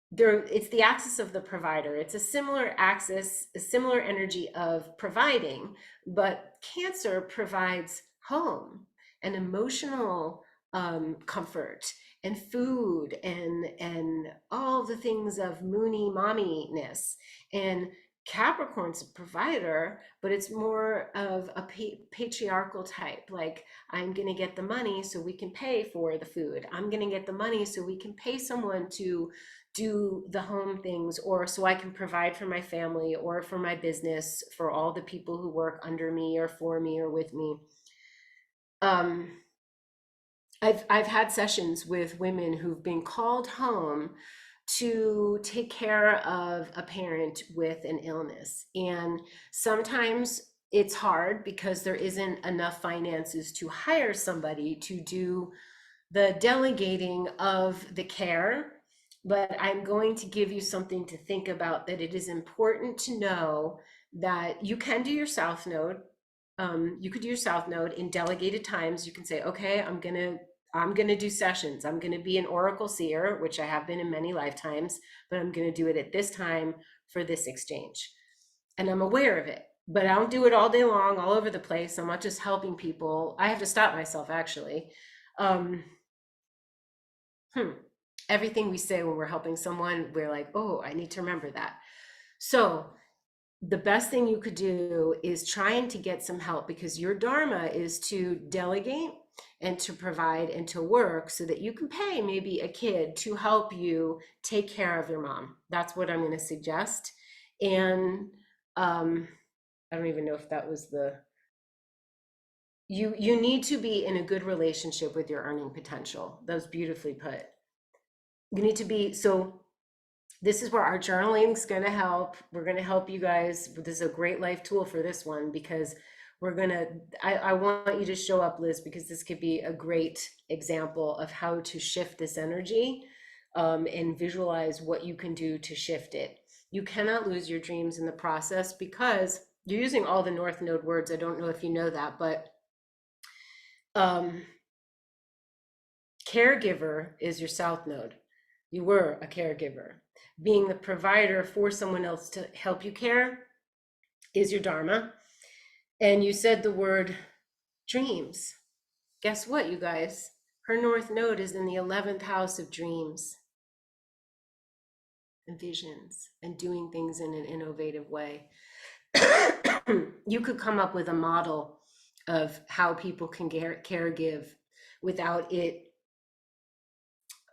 it's the axis of the provider. It's a similar axis, a similar energy of providing, but Cancer provides home and emotional comfort and food and all the things of moony mommy-ness. And Capricorn's a provider, but it's more of a patriarchal type. Like, I'm going to get the money so we can pay for the food. I'm going to get the money so we can pay someone to do the home things, or so I can provide for my family or for my business, for all the people who work under me or for me or with me. I've had sessions with women who've been called home to take care of a parent with an illness. And sometimes it's hard because there isn't enough finances to hire somebody to do the delegating of the care. But I'm going to give you something to think about, that it is important to know that you can do your South Node. You could do your South Node in delegated times. You can say, okay, I'm gonna do sessions. I'm gonna be an oracle seer, which I have been in many lifetimes, but I'm gonna do it at this time for this exchange. And I'm aware of it, but I don't do it all day long, all over the place. I'm not just helping people. I have to stop myself, actually. Everything we say when we're helping someone, we're like, oh, I need to remember that. So the best thing you could do is trying to get some help, because your dharma is to delegate and to provide and to work so that you can pay maybe a kid to help you take care of your mom. That's what I'm going to suggest. And I don't even know if that was the, you need to be in a good relationship with your earning potential. That was beautifully put. You need to be, so this is where our journaling is going to help. We're going to help you guys. This is a great life tool for this one, because we're going to, I want you to show up, Liz, because this could be a great example of how to shift this energy, and visualize what you can do to shift it. You cannot lose your dreams in the process, because you're using all the North Node words. I don't know if you know that, but caregiver is your South Node. You were a caregiver. Being the provider for someone else to help you care is your Dharma. And you said the word dreams. Guess what, you guys? Her North Node is in the 11th house of dreams and visions and doing things in an innovative way. You could come up with a model of how people can care give without it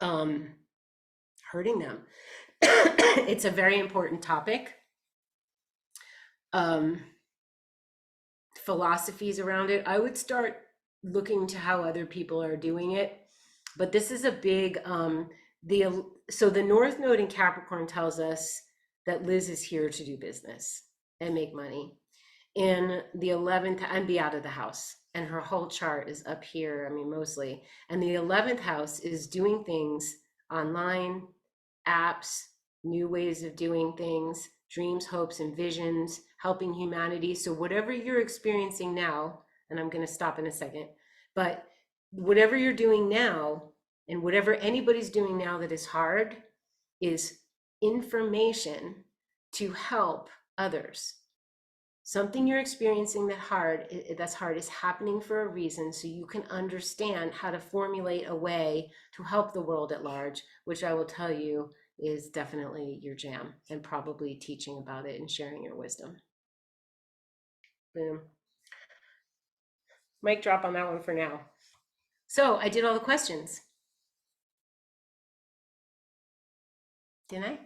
hurting them. It's a very important topic. Philosophies around it. I would start looking to how other people are doing it. But this is a big, so the North Node in Capricorn tells us that Liz is here to do business and make money. In the 11th, and be out of the house. And her whole chart is up here, I mean, mostly. And the 11th house is doing things online, apps, new ways of doing things, dreams, hopes, and visions, helping humanity. So whatever you're experiencing now, and I'm going to stop in a second, but whatever you're doing now, and whatever anybody's doing now that is hard, is information to help others. Something you're experiencing that's hard is happening for a reason, so you can understand how to formulate a way to help the world at large, which I will tell you is definitely your jam, and probably teaching about it and sharing your wisdom. Boom. Mic drop on that one for now. So I did all the questions. Didn't I?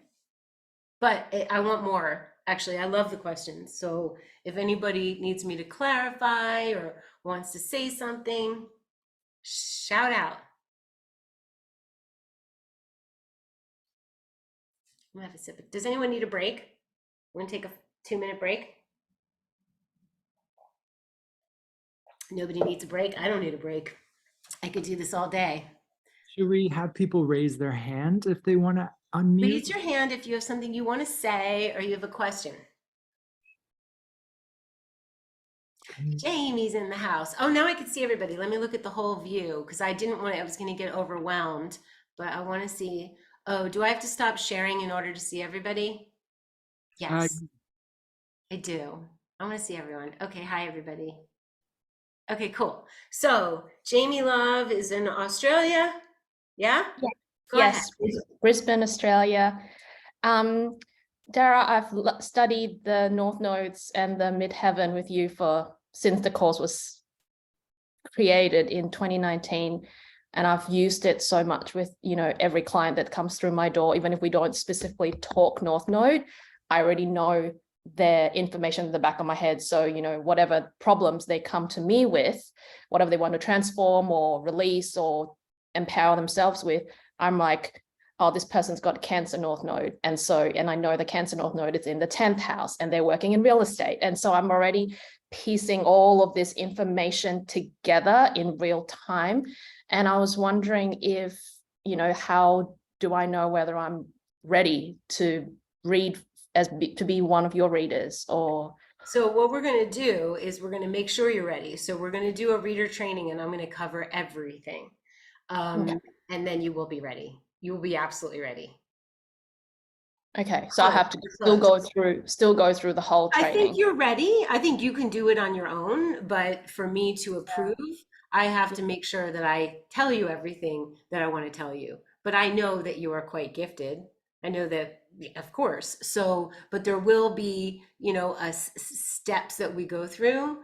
But I want more. Actually, I love the questions. So if anybody needs me to clarify or wants to say something, shout out. I'm gonna have a sip. Does anyone need a break? We're gonna take a 2-minute break. Nobody needs a break. I don't need a break. I could do this all day. Should we have people raise their hand if they want to unmute? Raise your hand if you have something you want to say or you have a question. Jamie's in the house. Oh, now I can see everybody. Let me look at the whole view, because I didn't want to, I was going to get overwhelmed, but I want to see. Oh, do I have to stop sharing in order to see everybody? Yes, I do. I want to see everyone. Okay, hi everybody. Okay, cool. So Jamie Love is in Australia. Yeah? Yeah. Go ahead. Yes, Brisbane, Australia. Dara, I've studied the North Nodes and the Midheaven with you since the course was created in 2019. And I've used it so much with, every client that comes through my door. Even if we don't specifically talk North Node, I already know their information in the back of my head. So, whatever problems they come to me with, whatever they want to transform or release or empower themselves with, I'm like, oh, this person's got Cancer North Node. And I know the Cancer North Node is in the 10th house and they're working in real estate. And so I'm already piecing all of this information together in real time. And I was wondering if, how do I know whether I'm ready to read to be one of your readers? Or so what we're going to do is we're going to make sure you're ready. So we're going to do a reader training, and I'm going to cover everything. Okay. And then you will be ready. You will be absolutely ready. Okay, so I have to still go through the whole training. I think you're ready. I think you can do it on your own, but for me to approve, I have to make sure that I tell you everything that I want to tell you. But I know that you are quite gifted. I know that, of course. So, but there will be, steps that we go through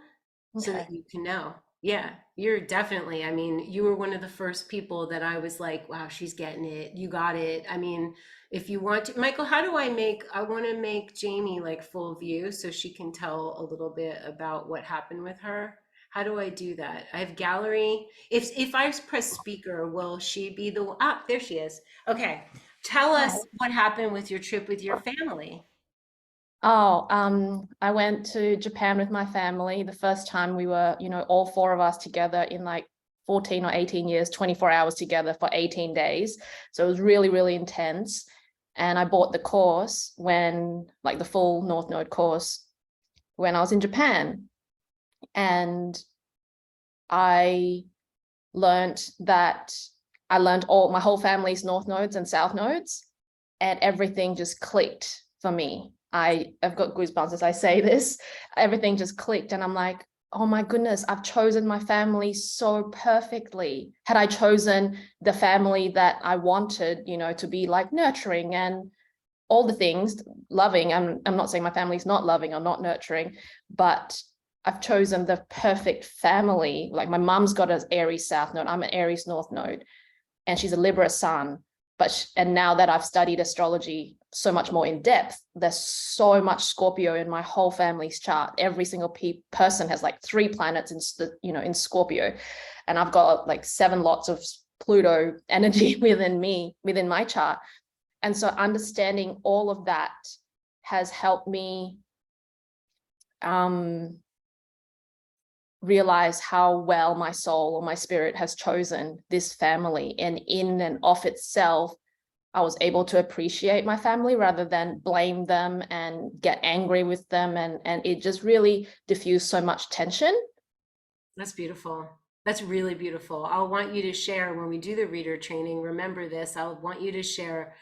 so that you can know. Yeah, you're definitely, I mean, you were one of the first people that I was like, wow, she's getting it. You got it. I mean, if you want to, Michael, how do I want to make Jamie like full view so she can tell a little bit about what happened with her. How do I do that? I have gallery. If I press speaker, will she be the, ah, there she is. Okay. Tell Hi. us what happened with your trip with your family. Oh, I went to Japan with my family. The first time we were, all four of us together in like 14 or 18 years, 24 hours together for 18 days. So it was really, really intense. And I bought the course like the full North Node course, when I was in Japan. And I learned that I learned all my whole family's North Nodes and South Nodes, and everything just clicked for me. I've got goosebumps as I say this. Everything just clicked, and I'm like, oh my goodness, I've chosen my family so perfectly. Had I chosen the family that I wanted, to be like nurturing and all the things, loving. I'm not saying my family's not loving or not nurturing, but I've chosen the perfect family. Like my mom's got an Aries South Node, I'm an Aries North Node, and she's a Libra Sun. And now that I've studied astrology so much more in depth, there's so much Scorpio in my whole family's chart. Every single person has like 3 planets in Scorpio, and I've got like 7 lots of Pluto energy within my chart. And so understanding all of that has helped me realize how well my soul or my spirit has chosen this family. And in and of itself, I was able to appreciate my family rather than blame them and get angry with them. And it just really diffused so much tension. That's beautiful. That's really beautiful. I'll want you to share when we do the reader training. Remember this. I'll want you to share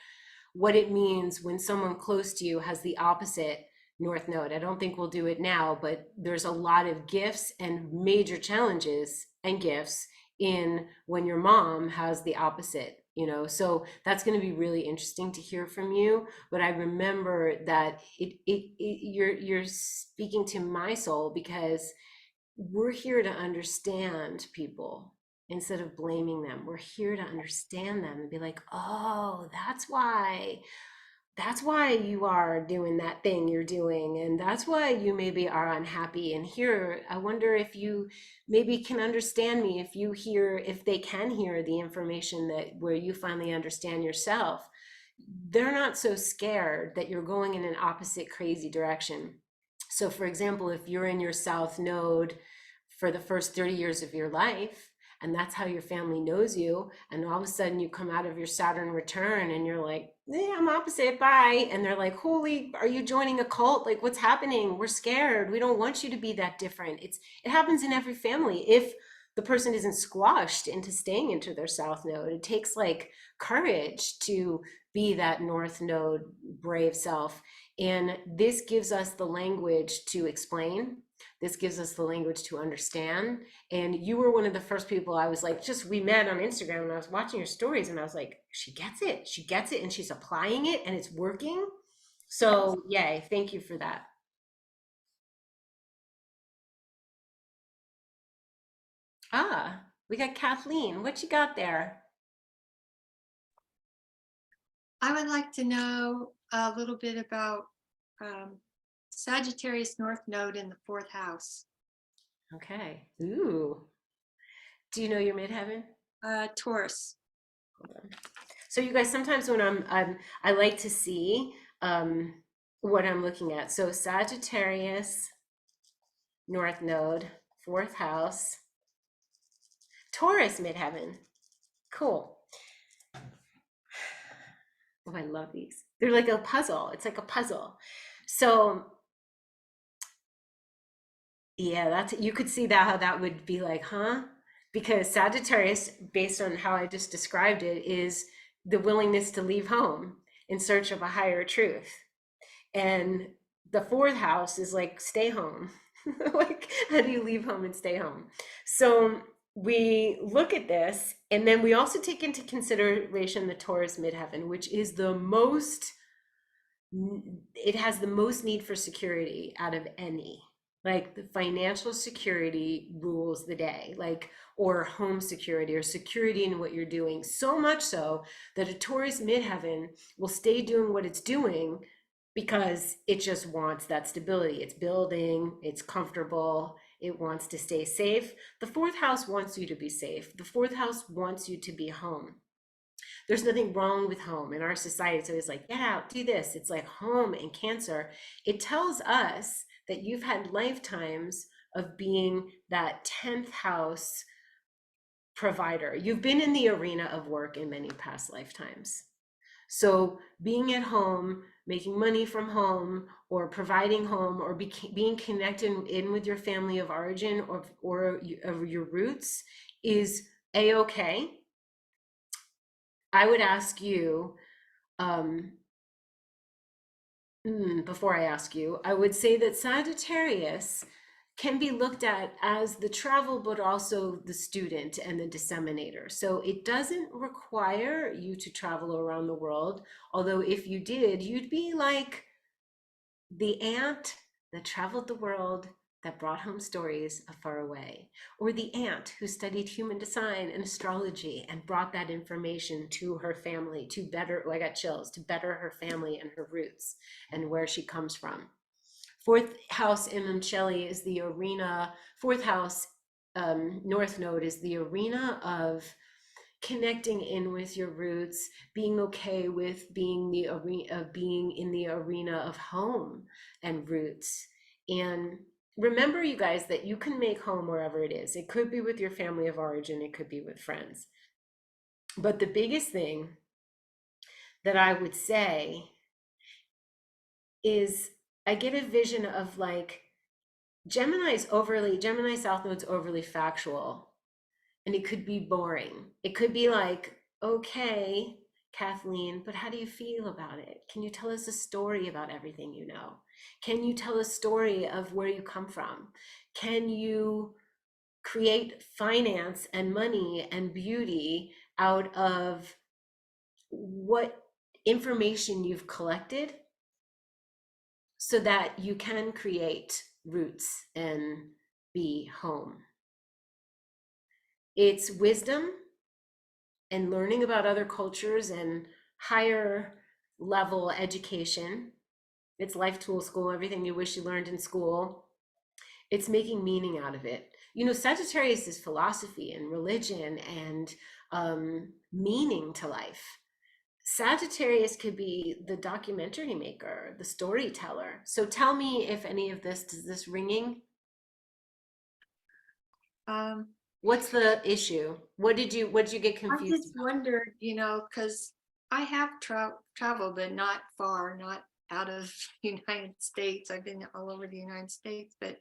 what it means when someone close to you has the opposite North Node. I don't think we'll do it now, but there's a lot of gifts and major challenges and gifts in when your mom has the opposite, so that's going to be really interesting to hear from you. But I remember that you're speaking to my soul, because we're here to understand people instead of blaming them. We're here to understand them and be like, oh, that's why you are doing that thing you're doing, and that's why you maybe are unhappy. And here, I wonder if you maybe can understand me, if they can hear the information that where you finally understand yourself. They're not so scared that you're going in an opposite crazy direction. So for example, if you're in your South Node for the first 30 years of your life, and that's how your family knows you, and all of a sudden you come out of your Saturn return and you're like, I'm opposite, bye. And they're like, holy, are you joining a cult? Like, what's happening? We're scared. We don't want you to be that different. It happens in every family. If the person isn't squashed into staying into their South Node, it takes like courage to be that North Node brave self. And this gives us the language to explain. This gives us the language to understand. And you were one of the first people I was like, we met on Instagram and I was watching your stories and I was like, she gets it and she's applying it and it's working. So yay, thank you for that. Ah, we got Kathleen. What you got there? I would like to know a little bit about Sagittarius North Node in the 4th house. Okay. Ooh. Do you know your midheaven? Taurus. So you guys, sometimes when I like to see what I'm looking at. So Sagittarius, North Node, 4th house, Taurus midheaven. Cool. Oh, I love these. They're like a puzzle. It's like a puzzle. So yeah, you could see that, how that would be like, huh? Because Sagittarius, based on how I just described it, is the willingness to leave home in search of a higher truth. And the 4th house is like, stay home. Like, how do you leave home and stay home? So we look at this, and then we also take into consideration the Taurus midheaven, which is it has the most need for security out of any. Like the financial security rules the day, like, or home security or security in what you're doing. So much so that a Taurus midheaven will stay doing what it's doing because it just wants that stability. It's building, it's comfortable, it wants to stay safe. The fourth house wants you to be safe. The fourth house wants you to be home. There's nothing wrong with home in our society. It's always like, get out, do this. It's like home and Cancer. It tells us that you've had lifetimes of being that 10th house provider. You've been in the arena of work in many past lifetimes. So being at home, making money from home, or providing home, or being connected in with your family of origin or your roots is a-okay. I would ask you, before I ask you, I would say that Sagittarius can be looked at as the travel, but also the student and the disseminator. So it doesn't require you to travel around the world. Although if you did, you'd be like the ant that traveled the world, that brought home stories afar away, or the ant who studied human design and astrology and brought that information to her family to better, oh, I got chills, to better her family and her roots and where she comes from. Fourth house in Shelley is the arena. Fourth house, North Node, is the arena of connecting in with your roots, being okay with being the arena of being in the arena of home and roots. And remember, you guys, that you can make home wherever it is. It could be with your family of origin, it could be with friends. But the biggest thing that I would say is I get a vision of like Gemini South Node's overly factual. And it could be boring. It could be like, okay, Kathleen, but how do you feel about it? Can you tell us a story about everything you know? Can you tell a story of where you come from? Can you create finance and money and beauty out of what information you've collected so that you can create roots and be home? It's wisdom and learning about other cultures and higher level education. It's life tool school, everything you wish you learned in school. It's making meaning out of it. You know, Sagittarius is philosophy and religion and meaning to life. Sagittarius could be the documentary maker, the storyteller. So tell me if any of this, does this ringing? What's the issue? What did you get I confused just about? wondered, because I have traveled, but not far, not out of the United States. I've been all over the United States, but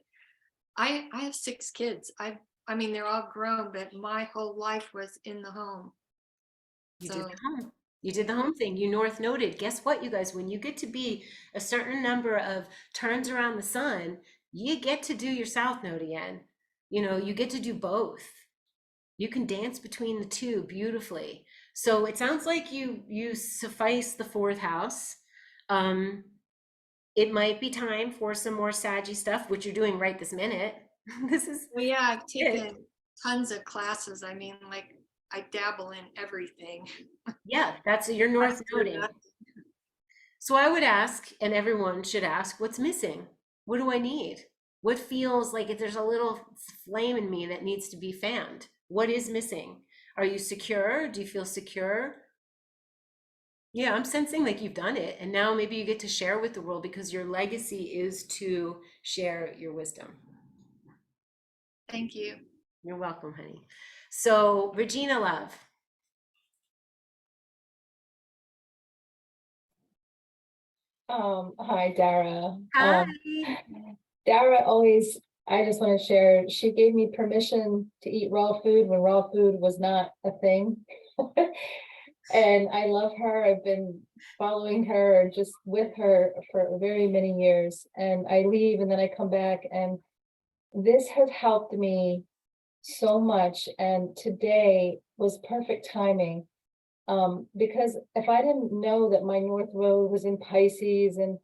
I have 6 kids. I mean, they're all grown, but my whole life was in the home. You did So, the home. You did the home thing. You North Noded. Guess what, you guys? When you get to be a certain number of turns around the sun, you get to do your South Node again. You know, you get to do both. You can dance between the two beautifully. So it sounds like you suffice the fourth house. Um, it might be time for some more Saggy stuff, which you're doing right this minute. This is well, yeah, I've it. taken tons of classes. I mean, like I dabble in everything. Yeah, that's your North Noding. So I would ask, and everyone should ask, what's missing? What do I need? What feels like if there's a little flame in me that needs to be fanned? What is missing? Are you secure? Do you feel secure? Yeah, I'm sensing like you've done it. And now maybe you get to share with the world because your legacy is to share your wisdom. Thank you. You're welcome, honey. So, Regina, love. Hi, Dara. Hi. Dara always, I just want to share, she gave me permission to eat raw food when raw food was not a thing. And I love her. I've been following her, just with her for very many years. And I leave and then I come back, and this has helped me so much. And today was perfect timing. Because if I didn't know that my North Node was in Pisces, and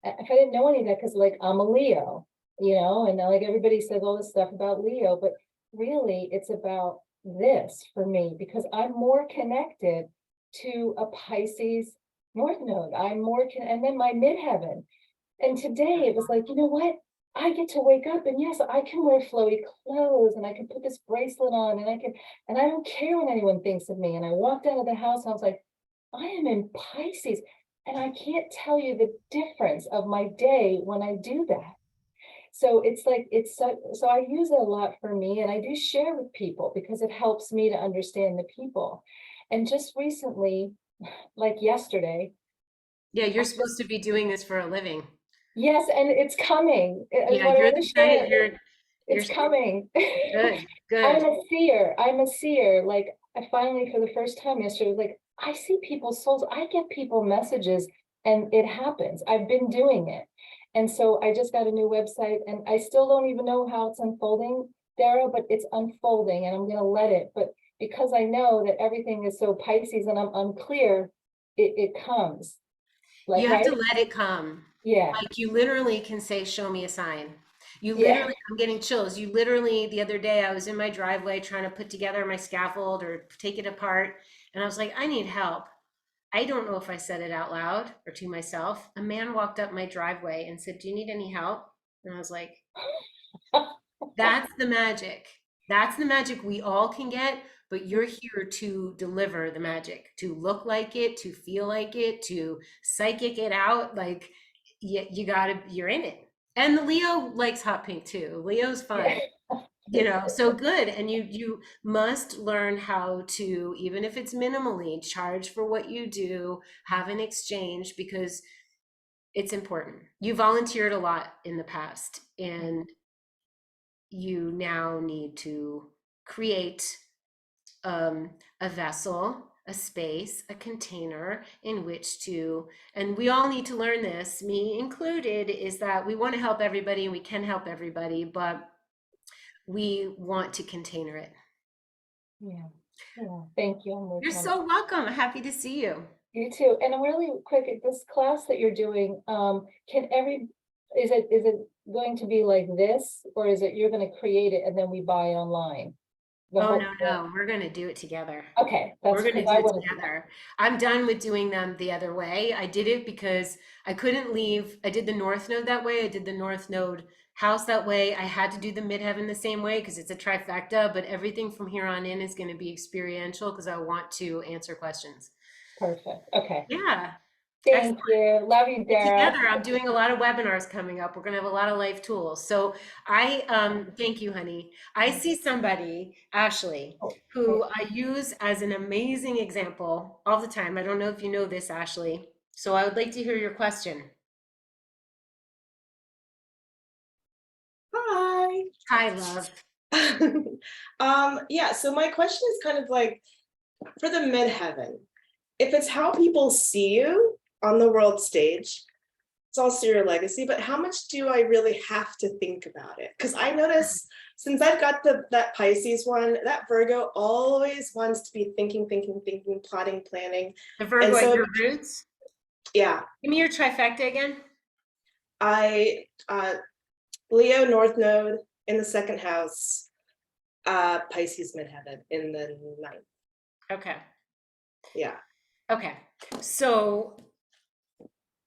if I didn't know any of that, because like I'm a Leo, and like everybody says all this stuff about Leo, but really it's about this for me, because I'm more connected to a Pisces North Node. And then my midheaven. And today it was like, you know what? I get to wake up and yes, I can wear flowy clothes and I can put this bracelet on and I don't care what anyone thinks of me. And I walked out of the house and I was like, I am in Pisces. And I can't tell you the difference of my day when I do that. So it's like, so I use it a lot for me, and I do share with people because it helps me to understand the people. And just recently, like yesterday, Yeah, you're supposed to be doing this for a living. yes, and it's coming. Yeah, What I you're want the to share, you're it's coming. good, I'm good. a seer. I'm a seer. Like I finally, for the first time yesterday, was like, I see people's souls. I get people messages and it happens. I've been doing it. And so I just got a new website and I still don't even know how it's unfolding, Dara, but it's unfolding and I'm going to let it. But because I know that everything is so Pisces and I'm unclear, it comes. Like, You have to right? let it come. Yeah. Like you literally can say, show me a sign. You Yeah. literally, I'm getting chills. You literally, the other day, I was in my driveway trying to put together my scaffold or take it apart. And I was like, I need help. I don't know if I said it out loud or to myself. A man walked up my driveway and said, do you need any help? And I was like, that's the magic. That's the magic we all can get, but you're here to deliver the magic, to look like it, to feel like it, to psychic it out. Like you gotta, you're in it. And the Leo likes hot pink too. Leo's fun, so good. And you must learn how to, even if it's minimally, charge for what you do, have an exchange, because it's important. You volunteered a lot in the past, and you now need to create a vessel, a space, a container in which to, and we all need to learn this, me included, is that we want to help everybody and we can help everybody, but we want to container it. Yeah. Yeah. Thank you. I'm You're working on it. so welcome. Happy to see you. You too. And really quick, this class that you're doing, is it going to be like this, or is it you're going to create it and then we buy online? Oh, no, we're going to do it together. Okay, We're that's going to because do I it want to do that. together. I'm done with doing them the other way. I did it because I couldn't leave. I did the North Node that way. I did the North Node house that way. I had to do the Midheaven the same way because it's a trifecta, but everything from here on in is going to be experiential because I want to answer questions. Perfect. Okay. Yeah. Thank you. Love you, Get Dara. together. I'm doing a lot of webinars coming up. We're going to have a lot of life tools. So I thank you, honey. I see somebody, Ashley, Oh, who I use as an amazing example all the time. I don't know if you know this, Ashley. So I would like to hear your question. Hi. Hi, love. Yeah, so my question is kind of like for the midheaven, if it's how people see you on the world stage, it's also your legacy, but how much do I really have to think about it? Because I notice since I've got that Pisces one, that Virgo always wants to be thinking, plotting, planning. The Virgo And at so, your roots. yeah, Give me your trifecta again. I Leo North Node in the second house, Pisces midheaven in the ninth. Okay. Yeah. Okay. So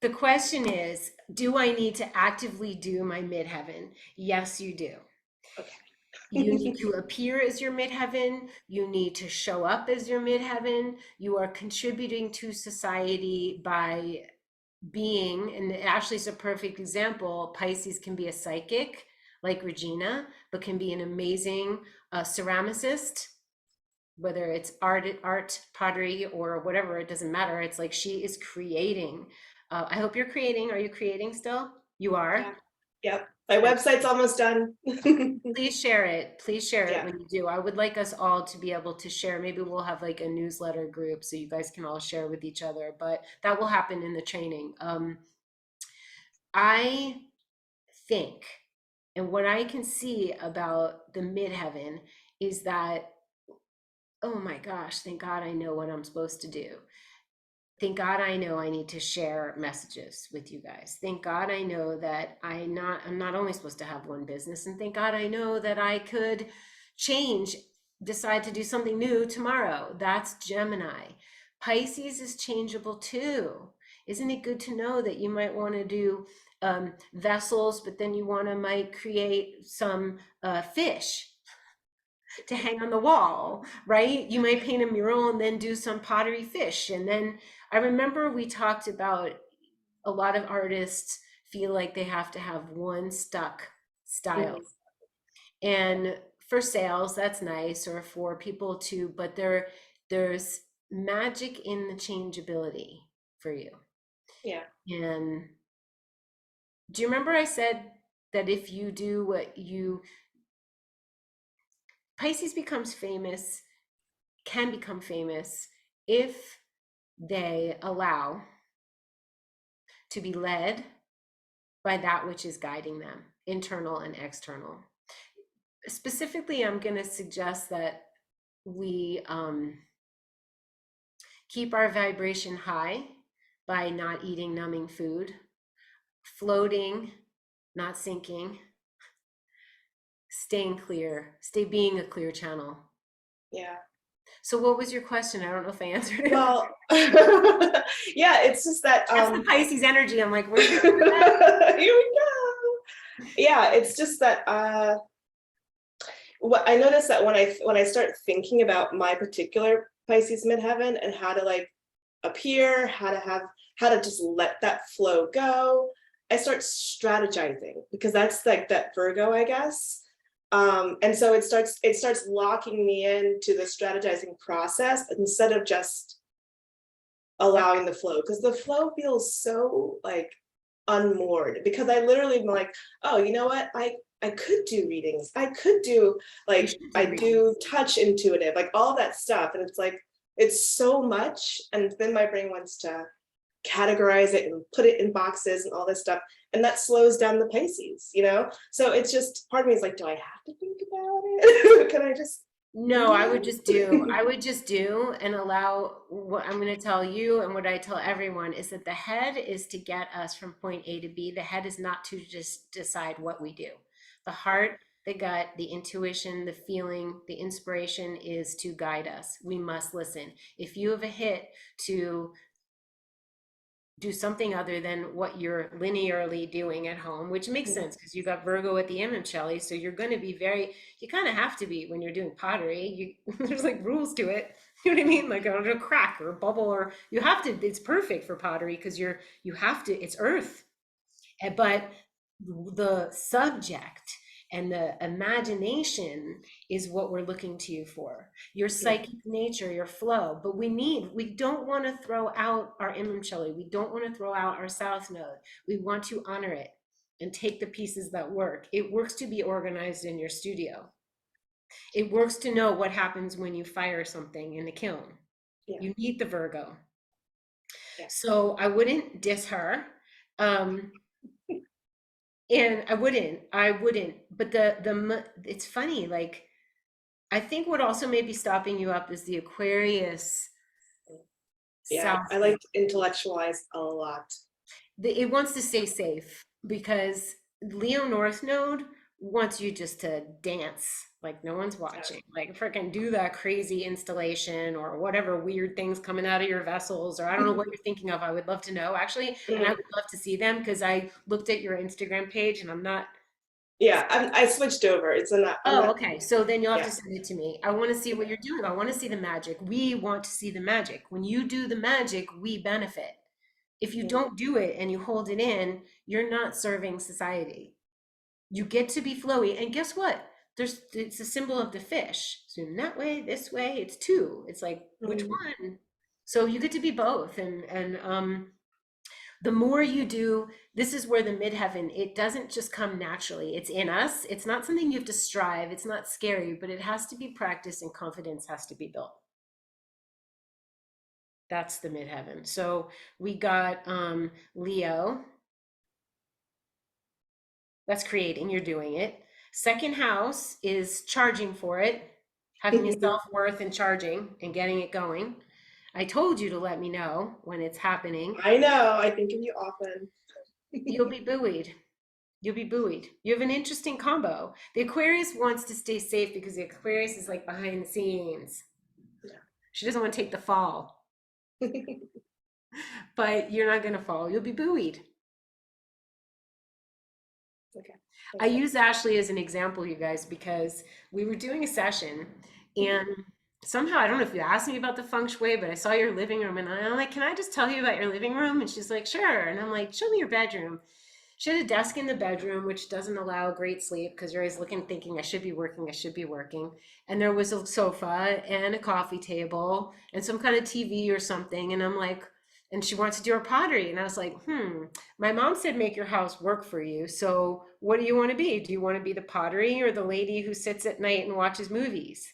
the question is, do I need to actively do my midheaven? Yes, you do. Okay. You need to appear as your midheaven. You need to show up as your midheaven. You are contributing to society by being, and Ashley's a perfect example. Pisces can be a psychic like Regina, but can be an amazing ceramicist, whether it's art, pottery, or whatever, it doesn't matter. It's like she is creating. I hope you're creating. Are you creating still? You are? Yeah. Yep. My website's almost done. Please share it. Please share it Yeah. when you do. I would like us all to be able to share. Maybe we'll have like a newsletter group so you guys can all share with each other, but that will happen in the training. I think, and what I can see about the midheaven is that, oh my gosh, thank God I know what I'm supposed to do. Thank God I know I need to share messages with you guys. Thank God I know that I'm not only supposed to have one business, and thank God I know that I could change, decide to do something new tomorrow. That's Gemini. Pisces is changeable too. Isn't it good to know that you might want to do vessels, but then you want to might create some fish to hang on the wall, right? You might paint a mural and then do some pottery fish. And then I remember we talked about a lot of artists feel like they have to have one stuck style. And for sales, that's nice, or for people to, but there's magic in the changeability for you. Yeah. And do you remember I said that if you do what you, Pisces becomes famous, can become famous if they allow to be led by that which is guiding them, internal and external. Specifically, I'm going to suggest that we keep our vibration high by not eating numbing food, floating, not sinking, staying clear, being a clear channel. Yeah. So what was your question? I don't know if I answered it. Well, yeah, it's just that That's the Pisces energy. I'm like, where's here we go. Yeah, it's just that what I noticed that when I start thinking about my particular Pisces midheaven and how to like appear, how to just let that flow go, I start strategizing, because that's like that Virgo, I guess. And so it starts locking me into the strategizing process instead of just allowing the flow, because the flow feels so like unmoored, because I literally am like, oh, you know what, I could do readings, I could do like, I do touch intuitive, like all that stuff, and it's like it's so much, and then my brain wants to categorize it and put it in boxes and all this stuff, and that slows down the Pisces, you know. So it's just, part of me is like, do I have to think about it? Can I just No, I would just do and allow. What I'm going to tell you and what I tell everyone is that the head is to get us from point A to B. The head is not to just decide what we do. The heart, the gut, the intuition, the feeling, the inspiration is to guide us. We must listen. If you have a hit to do something other than what you're linearly doing at home, which makes sense because you got Virgo at the image, Shelley. So you're going to be you kind of have to be when you're doing pottery. There's like rules to it. You know what I mean? Like a crack or a bubble, or you have to, it's perfect for pottery because you have to, it's earth. But the subject and the imagination is what we're looking to you for, your psychic nature, your flow. But we don't want to throw out our imamchali. We don't want to throw out our south node. We want to honor it and take the pieces that work. It works to be organized in your studio. It works to know what happens when you fire something in the kiln. Yeah. You need the Virgo. Yeah. So I wouldn't diss her. And I wouldn't, but it's funny, like, I think what also may be stopping you up is the Aquarius. Yeah, I like to intellectualize a lot. It wants to stay safe because Leo North Node wants you just to dance like no one's watching, like freaking do that crazy installation or whatever weird things coming out of your vessels, or I don't know what you're thinking of. I would love to know, actually, and I would love to see them because I looked at your Instagram page and I'm not. Yeah, I switched over. It's not. Okay. So then you'll have to send it to me. I want to see what you're doing. I want to see the magic. We want to see the magic. When you do the magic, we benefit. If you don't do it and you hold it in, you're not serving society. You get to be flowy. And guess what? It's a symbol of the fish. So that way, this way, it's two. It's like, which one? So you get to be both. And the more you do, this is where the midheaven, it doesn't just come naturally. It's in us. It's not something you have to strive. It's not scary, but it has to be practiced and confidence has to be built. That's the midheaven. So we got Leo. That's creating, you're doing it. Second house is charging for it, having a self-worth and charging and getting it going. I told you to let me know when it's happening. I know, I think of you often. You'll be buoyed. You'll be buoyed. You have an interesting combo. The Aquarius wants to stay safe because the Aquarius is like behind the scenes. Yeah. She doesn't want to take the fall, but you're not going to fall. You'll be buoyed. Okay. I use Ashley as an example, you guys, because we were doing a session and somehow, I don't know if you asked me about the feng shui, but I saw your living room and I'm like, can I just tell you about your living room? And she's like, sure. And I'm like, show me your bedroom. She had a desk in the bedroom, which doesn't allow great sleep because you're always looking, thinking, I should be working, I should be working. And there was a sofa and a coffee table and some kind of TV or something. And I'm like, and she wants to do her pottery. And I was like, my mom said, make your house work for you. So what do you want to be? Do you want to be the pottery or the lady who sits at night and watches movies?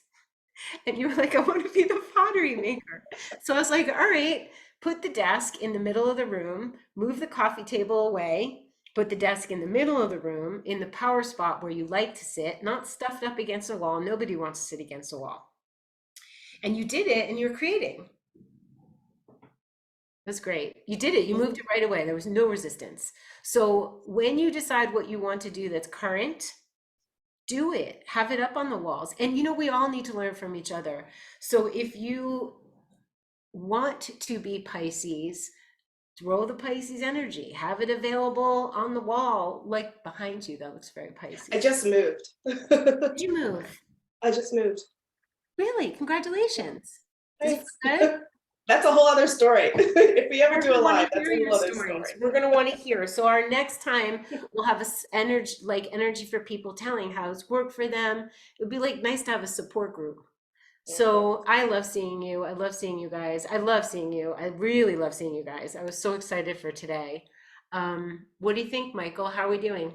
And you were like, I want to be the pottery maker. So I was like, all right, put the desk in the middle of the room, move the coffee table away, put the desk in the middle of the room in the power spot where you like to sit, not stuffed up against a wall. Nobody wants to sit against a wall. And you did it and you're creating. That's great. You did it. You moved it right away. There was no resistance. So when you decide what you want to do that's current, do it. Have it up on the walls. And you know, we all need to learn from each other. So if you want to be Pisces, throw the Pisces energy. Have it available on the wall, like behind you. That looks very Pisces. I just moved. Did you move? I just moved. Really? Congratulations. Does it Thanks. feel good? That's a whole other story. If we ever do a I wanna live, that's hear a your whole other stories. story. We're gonna want to hear. So our next time we'll have energy for people telling how it's worked for them. It would be like nice to have a support group. So I love seeing you. I love seeing you guys. I love seeing you. I really love seeing you guys. I was so excited for today. What do you think, Michael? How are we doing?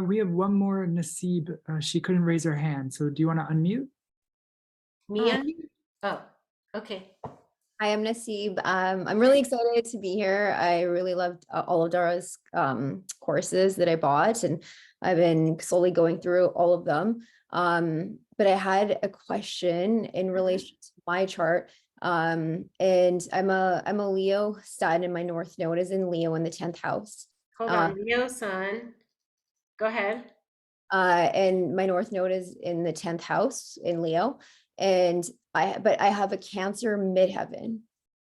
We have one more, Nasib. She couldn't raise her hand. So do you want to unmute? Me Hi. and you? Oh, okay. I am Nasib. I'm really excited to be here. I really loved all of Dara's courses that I bought, and I've been slowly going through all of them. But I had a question in relation to my chart. And I'm a Leo sun, and my North Node is in Leo in the 10th house. Hold on, Leo sun. Go ahead. And my North Node is in the 10th house in Leo. And but I have a Cancer midheaven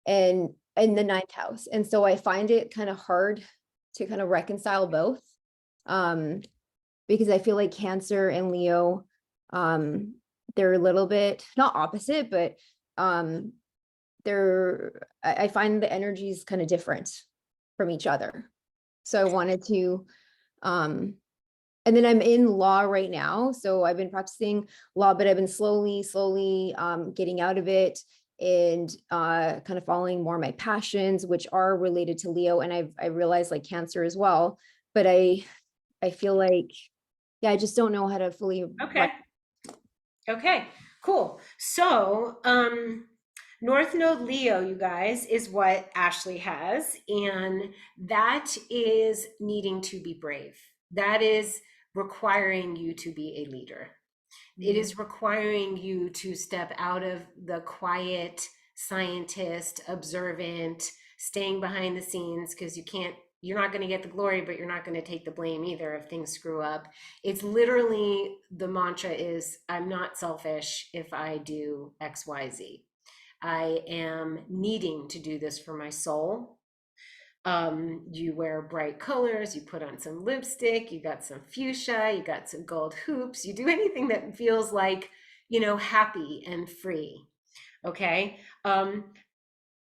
and in the 9th house. And so I find it kind of hard to kind of reconcile both. Because I feel like Cancer and Leo, they're a little bit not opposite, but I find the energies kind of different from each other. So I wanted to and then I'm in law right now. So I've been practicing law, but I've been slowly getting out of it and kind of following more my passions, which are related to Leo. And I realized like Cancer as well, but I feel like, yeah, I just don't know how to fully. Okay. Okay, cool. So, North Node Leo, you guys, is what Ashley has, and that is needing to be brave. That is requiring you to be a leader. It is requiring you to step out of the quiet scientist, observant, staying behind the scenes, because you're not going to get the glory, but you're not going to take the blame either if things screw up. It's literally, the mantra is, I'm not selfish if I do X, Y, Z. I am needing to do this for my soul. You wear bright colors, you put on some lipstick, you got some fuchsia, you got some gold hoops, you do anything that feels like, happy and free. Okay.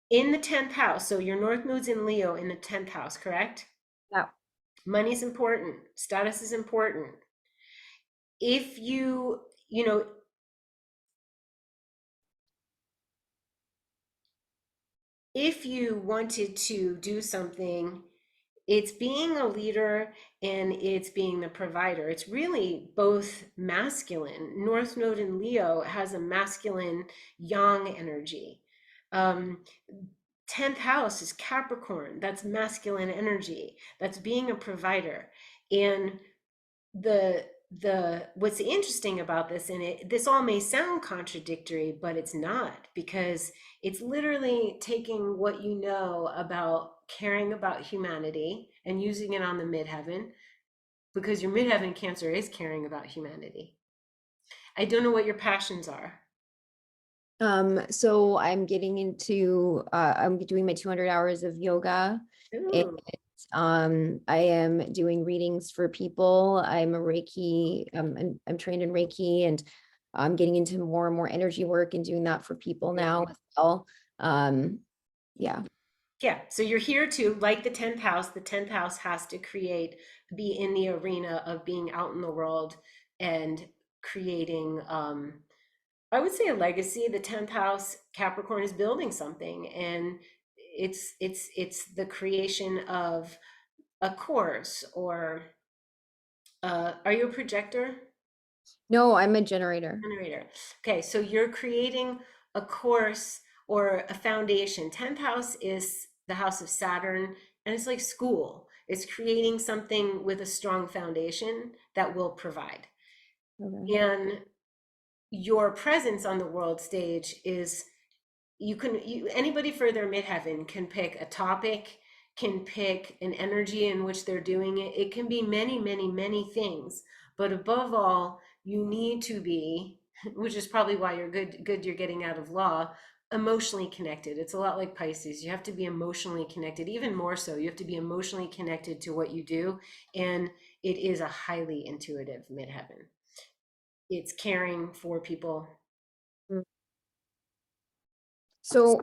In the 10th house, so your North Node's in Leo in the 10th house, correct? Yeah. Money's important, status is important. If if you wanted to do something, it's being a leader and it's being the provider. It's really both masculine. North Node in Leo has a masculine yang energy. 10th house is Capricorn. That's masculine energy. That's being a provider. And the what's interesting about this, and this all may sound contradictory, but it's not, because it's literally taking what you know about caring about humanity and using it on the midheaven, because your midheaven Cancer is caring about humanity. I don't know what your passions are. So I'm getting into, I'm doing my 200 hours of yoga. And Ooh. I am doing readings for people. I'm a Reiki, I'm trained in Reiki, and I'm getting into more and more energy work and doing that for people now as well. Yeah. Yeah, so you're here to, like the 10th house, the 10th house has to be in the arena of being out in the world and creating, I would say, a legacy. The 10th house Capricorn is building something, and it's the creation of a course, or are you a projector? No, I'm a generator. Generator. Okay, so you're creating a course or a foundation. 10th house is the house of Saturn, and it's like school. It's creating something with a strong foundation that will provide. Okay. And your presence on the world stage is, anybody for their midheaven can pick a topic, can pick an energy in which they're doing it. It can be many, many, many things, but above all, you need to be, which is probably why you're good you're getting out of law, emotionally connected. It's a lot like Pisces. You have to be emotionally connected, even more so. You have to be emotionally connected to what you do, and it is a highly intuitive midheaven. It's caring for people. So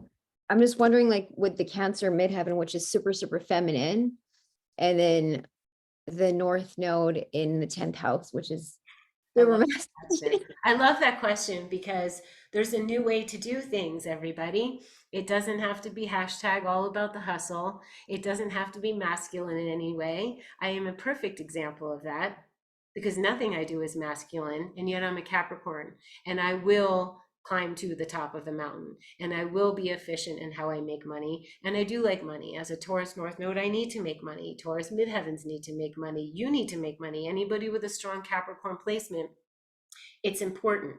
I'm just wondering, like with the Cancer midheaven, which is super, super feminine, and then the North Node in the 10th house, which is I super love that masculine. question. I love that question, because there's a new way to do things, everybody. It doesn't have to be hashtag all about the hustle. It doesn't have to be masculine in any way. I am a perfect example of that, because nothing I do is masculine, and yet I'm a Capricorn, and I will climb to the top of the mountain, and I will be efficient in how I make money. And I do like money. As a Taurus North Node, I need to make money. Taurus midheavens need to make money. You need to make money. Anybody with a strong Capricorn placement, it's important.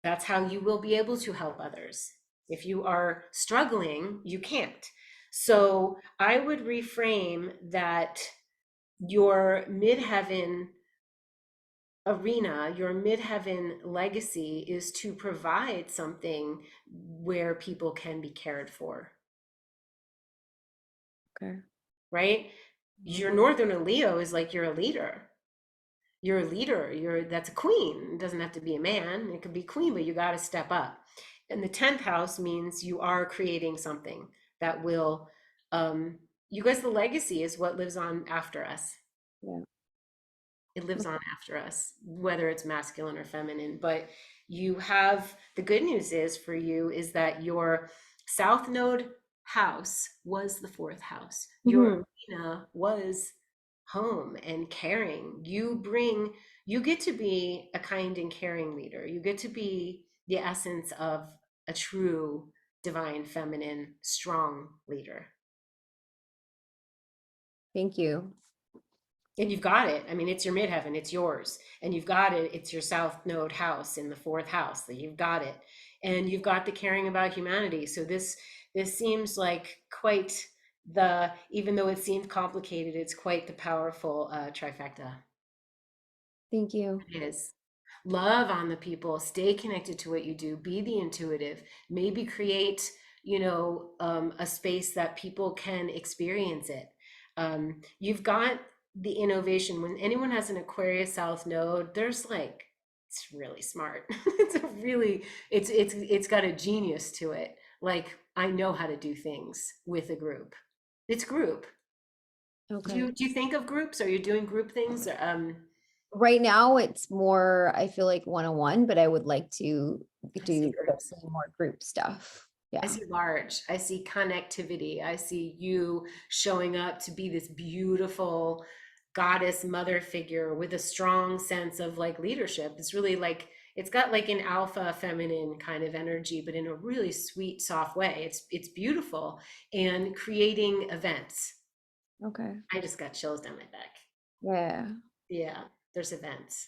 That's how you will be able to help others. If you are struggling, you can't. So I would reframe that your midheaven arena, your midheaven legacy, is to provide something where people can be cared for, Okay. right? Your Northern Leo is like, you're a leader. You're a leader. That's a queen. It doesn't have to be a man. It could be queen, but you got to step up. And the 10th house means you are creating something that will, you guys, the legacy is what lives on after us. Yeah. It lives on after us, whether it's masculine or feminine. But you have, the good news is for you is that your South Node house was the 4th house. Your arena was home and caring. You get to be a kind and caring leader. You get to be the essence of a true divine feminine strong leader. Thank you. And you've got it. I mean, it's your midheaven, it's yours. And you've got it. It's your South Node house in the 4th house. That you've got it. And you've got the caring about humanity. So this seems like quite the, even though it seems complicated, it's quite the powerful trifecta. Thank you. It is. Love on the people, stay connected to what you do, be the intuitive, maybe create, a space that people can experience it. You've got the innovation. When anyone has an Aquarius South Node, there's like, it's really smart. It's got a genius to it. Like, I know how to do things with a group. It's group. Okay. Do you think of groups? Are you doing group things? Right now, it's more, I feel like one-on-one, but I would like to do groups. more group stuff. Yeah. I see large. I see connectivity. I see you showing up to be this beautiful goddess mother figure with a strong sense of like leadership. It's really like, it's got like an alpha feminine kind of energy, but in a really sweet, soft way. It's beautiful, and creating events. Okay. I just got chills down my back. Yeah. Yeah, there's events.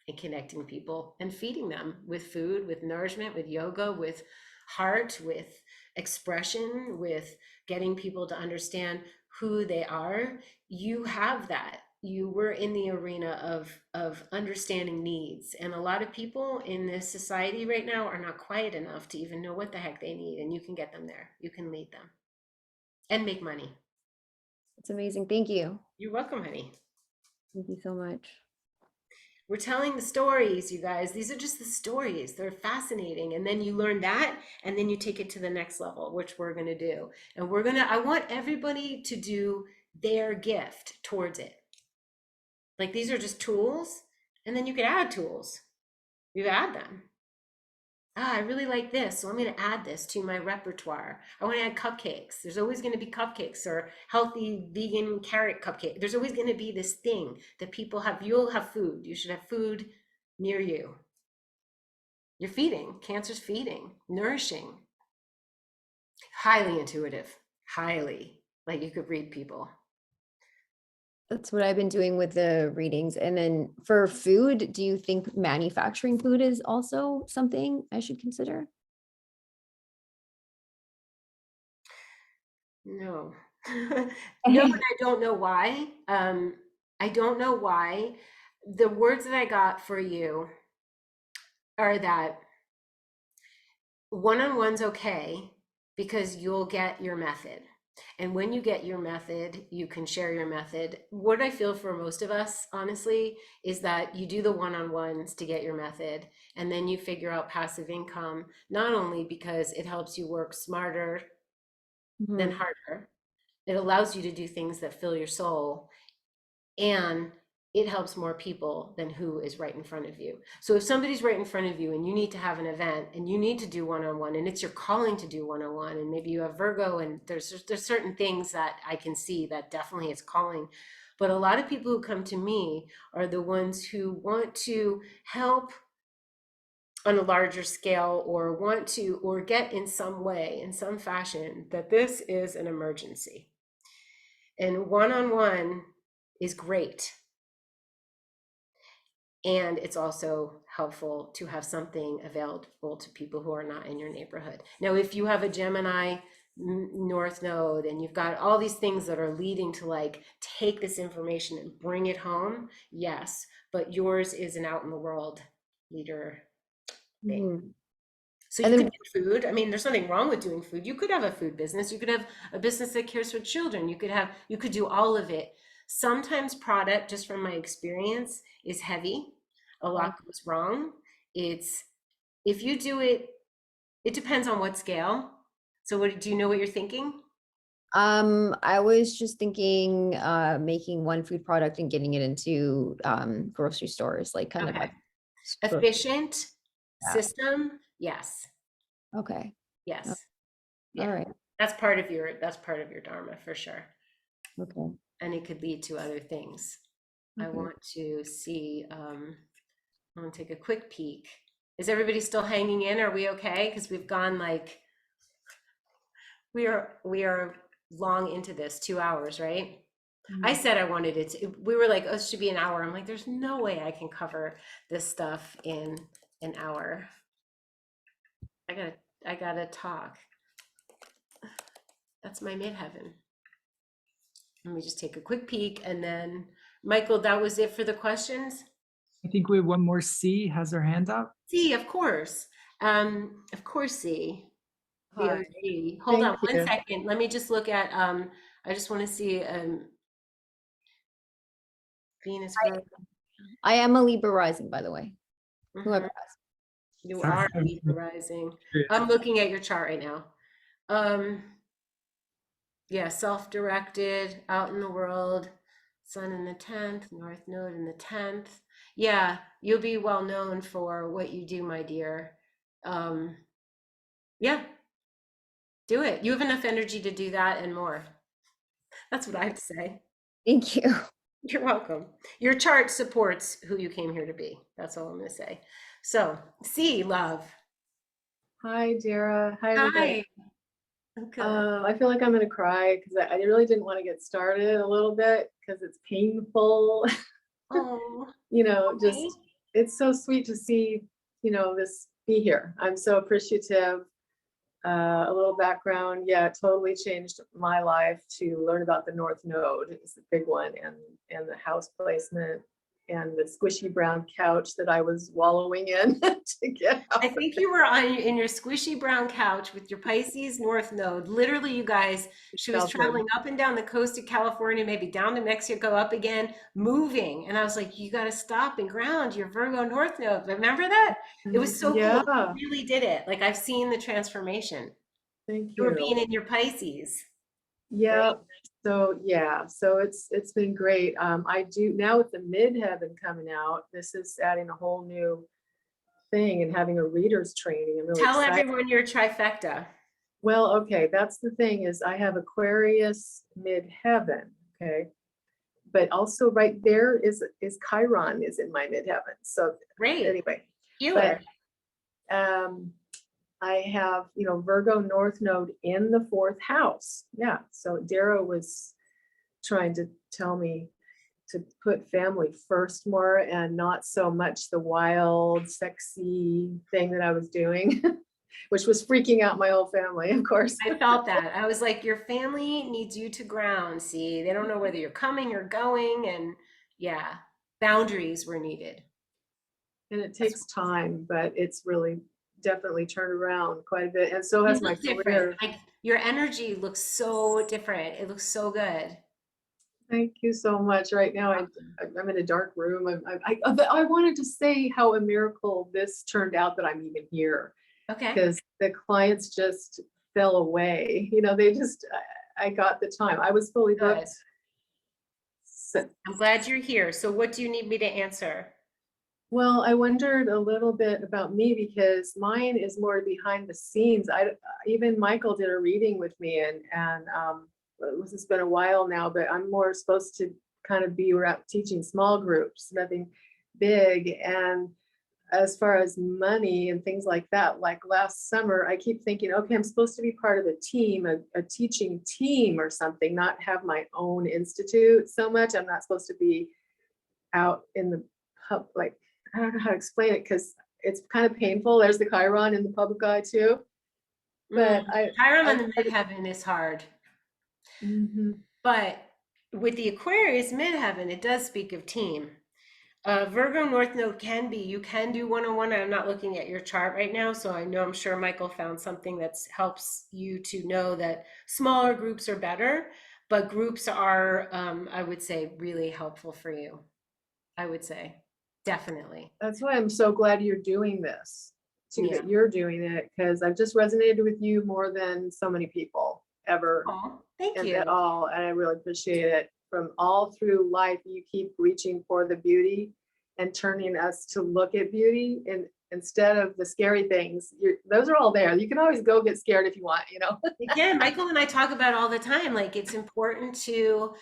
and connecting people and feeding them with food, with nourishment, with yoga, with heart, with expression, with getting people to understand who they are. You have that. You were in the arena of understanding needs, and a lot of people in this society right now are not quiet enough to even know what the heck they need, and you can get them there. You can lead them and make money. It's amazing. Thank you. You're welcome, honey. Thank you so much. We're telling the stories, you guys. These are just the stories. They're fascinating. And then you learn that, and then you take it to the next level, which we're going to do. And I want everybody to do their gift towards it. Like, these are just tools, and then you can add tools. You add them. I really like this, so I'm going to add this to my repertoire. I want to add cupcakes. There's always going to be cupcakes or healthy vegan carrot cupcake. There's always going to be this thing that people have. You'll have food. You should have food near you. You're feeding. Cancer's feeding, nourishing. Highly intuitive. Highly. Like, you could read people. That's what I've been doing with the readings. And then for food, do you think manufacturing food is also something I should consider? No. No, and I don't know why. I don't know why. The words that I got for you are that one-on-one's okay because you'll get your method. And when you get your method, you can share your method. What I feel for most of us, honestly, is that you do the one-on-ones to get your method, and then you figure out passive income, not only because it helps you work smarter than harder, it allows you to do things that fill your soul, and it helps more people than who is right in front of you. So if somebody's right in front of you and you need to have an event and you need to do one-on-one, and it's your calling to do one-on-one, and maybe you have Virgo, and there's certain things that I can see that definitely is calling. But a lot of people who come to me are the ones who want to help on a larger scale, or want to, or get in some way, in some fashion, that this is an emergency. And one-on-one is great. And it's also helpful to have something available to people who are not in your neighborhood. Now, if you have a Gemini North Node and you've got all these things that are leading to like take this information and bring it home, yes, but yours is an out in the world leader thing. So you could do food. I mean, there's nothing wrong with doing food. You could have a food business. You could have a business that cares for children. You could do all of it. Sometimes product, just from my experience, is heavy. A lot goes wrong. If you do it, it depends on what scale. So do you know what you're thinking? I was just thinking making one food product and getting it into grocery stores, like kind of like efficient system. Yes. Okay. Yes. All right. That's part of your dharma for sure. Okay. And it could lead to other things. I want to see, I'm gonna take a quick peek. Is everybody still hanging in? Are we okay? Because we've gone like, we are long into this, 2 hours, right? I said I wanted it to, we were like, oh, it should be an hour. I'm like, there's no way I can cover this stuff in an hour. I gotta talk. That's my midheaven. Let me just take a quick peek, and then Michael, that was it for the questions? I think we have one more. C has her hand up. C, of course. C. The Hi. OG. Hold on Thank 1 you. second. Let me just look at, I just want to see Venus. I am a Libra rising, by the way. Whoever has. You are Libra rising. I'm looking at your chart right now. Yeah, self-directed, out in the world, Sun in the 10th, North Node in the 10th. Yeah, you'll be well known for what you do, my dear. Yeah, do it. You have enough energy to do that and more. That's what I have to say. Thank you. You're welcome. Your chart supports who you came here to be. That's all I'm going to say. So, C, love. Hi, Dara. Hi, everybody. Hi. Okay. I feel like I'm gonna cry because I really didn't want to get started a little bit because it's painful. Oh, You know, just it's so sweet to see, this be here. I'm so appreciative. A little background, yeah, it totally changed my life to learn about the North Node. It's a big one, and the house placement and the squishy brown couch that I was wallowing in to get I out. think you were in your squishy brown couch with your Pisces North Node. Literally, you guys, she was Felt good. traveling up and down the coast of California, maybe down to Mexico, up again, moving. And I was like, you got to stop and ground your Virgo North Node. Remember that? It was so cool. Yeah, You really did it. Like I've seen the transformation. thank You were you. being in your Pisces. Yeah, so yeah, so it's been great. I do now with the midheaven coming out, this is adding a whole new thing and having a reader's training. I'm really Tell excited. everyone your trifecta. Well, okay, that's the thing is I have Aquarius midheaven, okay? But also right there is Chiron is in my midheaven. So Great. anyway, Healer. but I have, Virgo North Node in the 4th house. Yeah. So Dara was trying to tell me to put family first more and not so much the wild, sexy thing that I was doing, which was freaking out my whole family, of course. I felt that. I was like, your family needs you to ground. See, they don't know whether you're coming or going. And yeah, boundaries were needed. And it takes time, but it's really definitely turned around quite a bit. And so has You my look different. career. Like your energy looks so different. It looks so good. Thank you so much. Right now, I'm in a dark room. I wanted to say how a miracle this turned out that I'm even here, Okay. because the clients just fell away. They just, I got the time. I was fully Good. booked. So, I'm glad you're here. So what do you need me to answer? well, I wondered a little bit about me because mine is more behind the scenes. Even Michael did a reading with me, and this has been a while now, but I'm more supposed to kind of be around teaching small groups, nothing big. And as far as money and things like that, like last summer, I keep thinking, okay, I'm supposed to be part of a team, a teaching team or something, not have my own institute so much. I'm not supposed to be out in the pub, like, I don't know how to explain it because it's kind of painful. There's the Chiron in the public eye too. But Chiron on the midheaven is hard. Mhm. But with the Aquarius midheaven, it does speak of team. Virgo North Node can be, you can do one-on-one. I'm not looking at your chart right now, so I'm sure Michael found something that helps you to know that smaller groups are better, but groups are, I would say, really helpful for you. I would say, definitely. That's why I'm so glad you're doing this, too, Yeah. that you're doing it, because I've just resonated with you more than so many people ever. Oh, thank And you. at all, and I really appreciate it. From all through life, you keep reaching for the beauty and turning us to look at beauty, and instead of the scary things, those are all there. You can always go get scared if you want, Again, Michael and I talk about all the time, like it's important to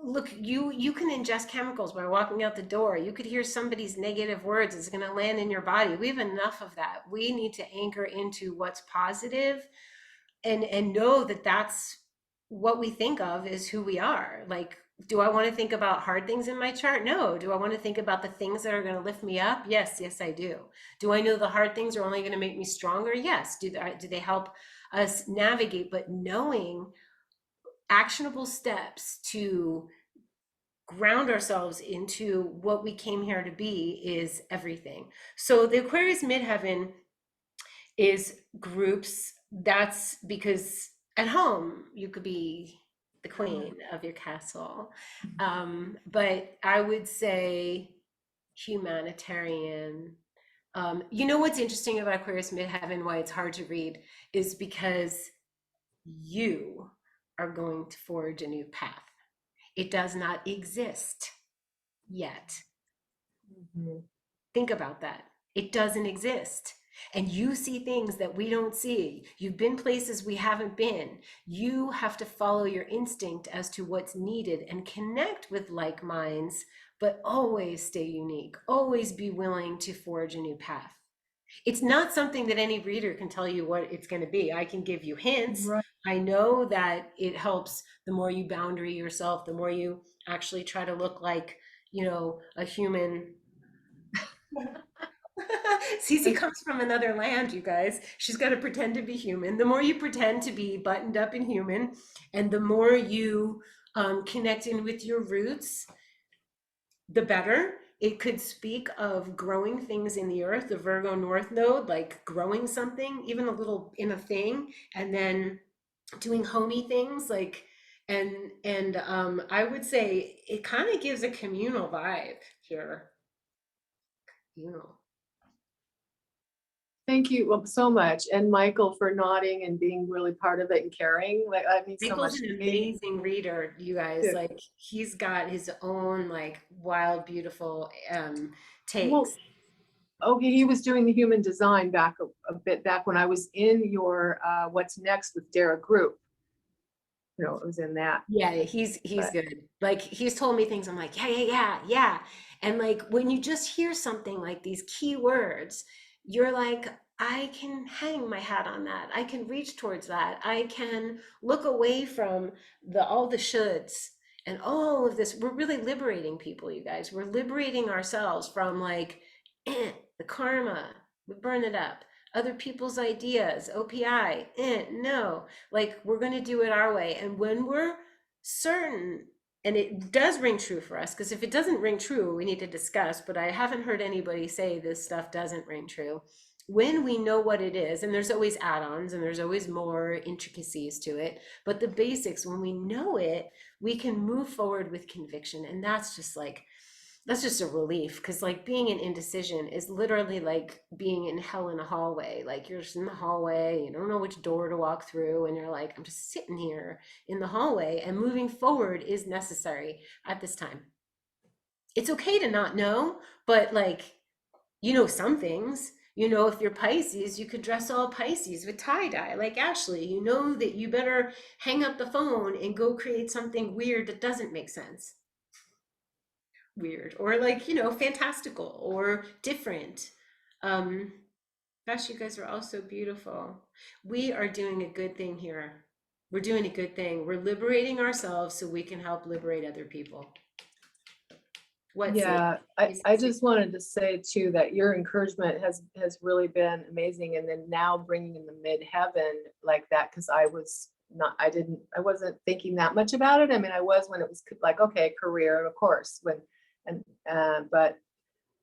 look, you can ingest chemicals by walking out the door. You could hear somebody's negative words, it's going to land in your body. We have enough of that. We need to anchor into what's positive and know that that's what we think of is who we are. Like, do I want to think about hard things in my chart? No. Do I want to think about the things that are going to lift me up? Yes, I do. Do I know the hard things are only going to make me stronger? Yes. Do they help us navigate? But knowing actionable steps to ground ourselves into what we came here to be is everything. So the Aquarius midheaven is groups. That's because at home you could be the queen of your castle, but I would say humanitarian. You know what's interesting about Aquarius midheaven, why it's hard to read, is because you are going to forge a new path. It does not exist yet. Mhm. Think about that. It doesn't exist. And you see things that we don't see. You've been places we haven't been. You have to follow your instinct as to what's needed and connect with like minds, but always stay unique. Always be willing to forge a new path. It's not something that any reader can tell you what it's going to be. I can give you hints. Right. I know that it helps the more you boundary yourself, the more you actually try to look like, a human Cece comes from another land, you guys. She's got to pretend to be human. The more you pretend to be buttoned up and human, and the more you connect in with your roots, the better. It could speak of growing things in the earth, the Virgo North Node, like growing something, even a little in a thing, and then doing homey things like and I would say it kind of gives a communal vibe here, you know. Thank you so much. And Michael for nodding and being really part of it and caring. Like, that means so much Michael's an to me. amazing reader, you guys. Yeah. Like he's got his own like wild, beautiful takes. Well, okay, he was doing the human design back a bit back when I was in your What's Next with Dara group. You know, it was in that. Yeah, he's But good. Like he's told me things. I'm like, yeah. And like when you just hear something like these key words, you're like, I can hang my hat on that. I can reach towards that. I can look away from the all the shoulds and all of this. We're really liberating people, you guys. We're liberating ourselves from like the karma. We burn it up. Other people's ideas, OPI, no. Like we're going to do it our way. And when we're certain, and it does ring true for us, because if it doesn't ring true, we need to discuss, but I haven't heard anybody say this stuff doesn't ring true. When we know what it is, and there's always add-ons and there's always more intricacies to it, but the basics, when we know it, we can move forward with conviction. And that's just a relief, because like being in indecision is literally like being in hell in a hallway. Like you're just in the hallway, you don't know which door to walk through, and you're like, I'm just sitting here in the hallway, and moving forward is necessary at this time. It's okay to not know, but like, you know, some things. You know, if you're Pisces, you could dress all Pisces with tie-dye like Ashley. You know that you better hang up the phone and go create something weird that doesn't make sense. Weird or like, you know, fantastical or different. Gosh, you guys are all so beautiful. We are doing a good thing here. We're doing a good thing. We're liberating ourselves so we can help liberate other people. What's yeah, it? I just wanted to say too that your encouragement has really been amazing. And then now bringing in the midheaven like that, because I wasn't thinking that much about it. I mean, I was when it was like, okay, career, of course, but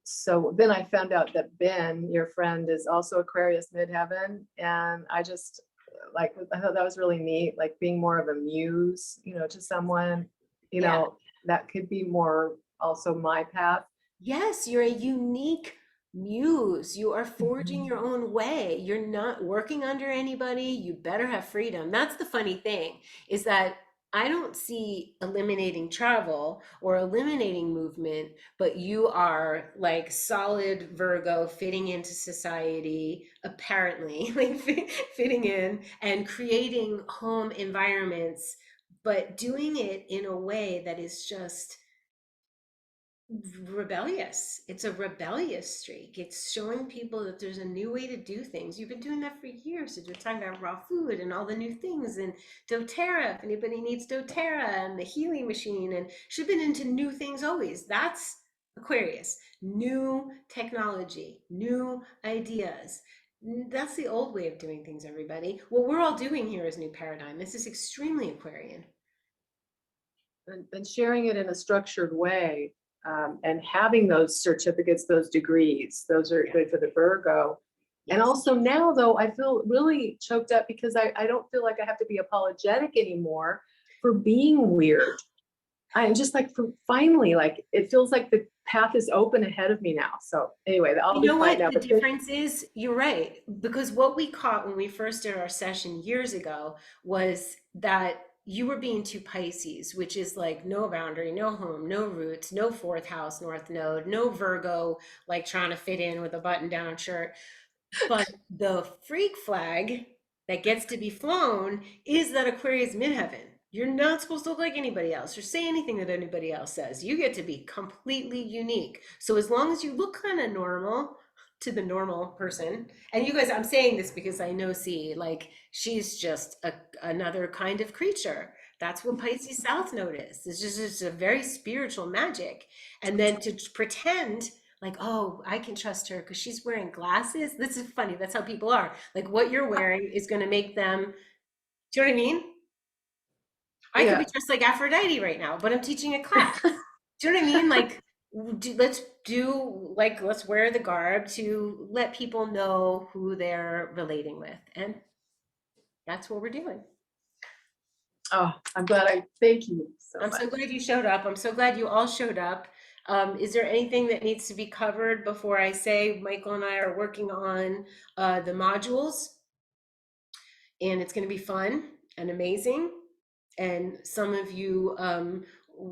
so then I found out that Ben, your friend, is also Aquarius midheaven, and I just I thought that was really neat, like being more of a muse, you know, to someone, you Yeah. know, that could be more also my path. Yes, you're a unique muse. You are forging your own way. You're not working under anybody. You better have freedom. That's the funny thing, is that I don't see eliminating travel or eliminating movement, but you are like solid Virgo fitting into society, apparently, like fitting in and creating home environments, but doing it in a way that is just rebellious. It's a rebellious streak. It's showing people that there's a new way to do things. You've been doing that for years. So you're talking about raw food and all the new things and doTERRA, if anybody needs doTERRA, and the healing machine, and she's been into new things always. That's Aquarius. New technology, new ideas. That's the old way of doing things, everybody. What we're all doing here is new paradigm. This is extremely Aquarian. And sharing it in a structured way, and having those certificates, those degrees, those are good for the Virgo. And Yes. also now though, I feel really choked up because I don't feel like I have to be apologetic anymore for being weird. I'm just like, finally, like, it feels like the path is open ahead of me now. So anyway, I'll You be know quiet what now. the But difference is? You're right. Because what we caught when we first did our session years ago was that you were being too Pisces, which is like no boundary, no home, no roots, no fourth house, north node, no Virgo, like trying to fit in with a button down shirt. But the freak flag that gets to be flown is that Aquarius midheaven. You're not supposed to look like anybody else or say anything that anybody else says. You get to be completely unique. So as long as you look kind of normal to the normal person, and you guys, I'm saying this because I know C, like she's just another kind of creature. That's what Pisces South Node is. It's just a very spiritual magic. And then to pretend like, oh, I can trust her because she's wearing glasses. This is funny. That's how people are. Like what you're wearing is going to make them, do you know what I mean? I could be Yeah. dressed like Aphrodite right now, but I'm teaching a class. Do you know what I mean? Like, let's wear the garb to let people know who they're relating with. And that's what we're doing. Oh, I'm glad thank you so I'm much. so glad you showed up. I'm so glad you all showed up. Is there anything that needs to be covered before I say Michael and I are working on the modules? And it's going to be fun and amazing. And some of you,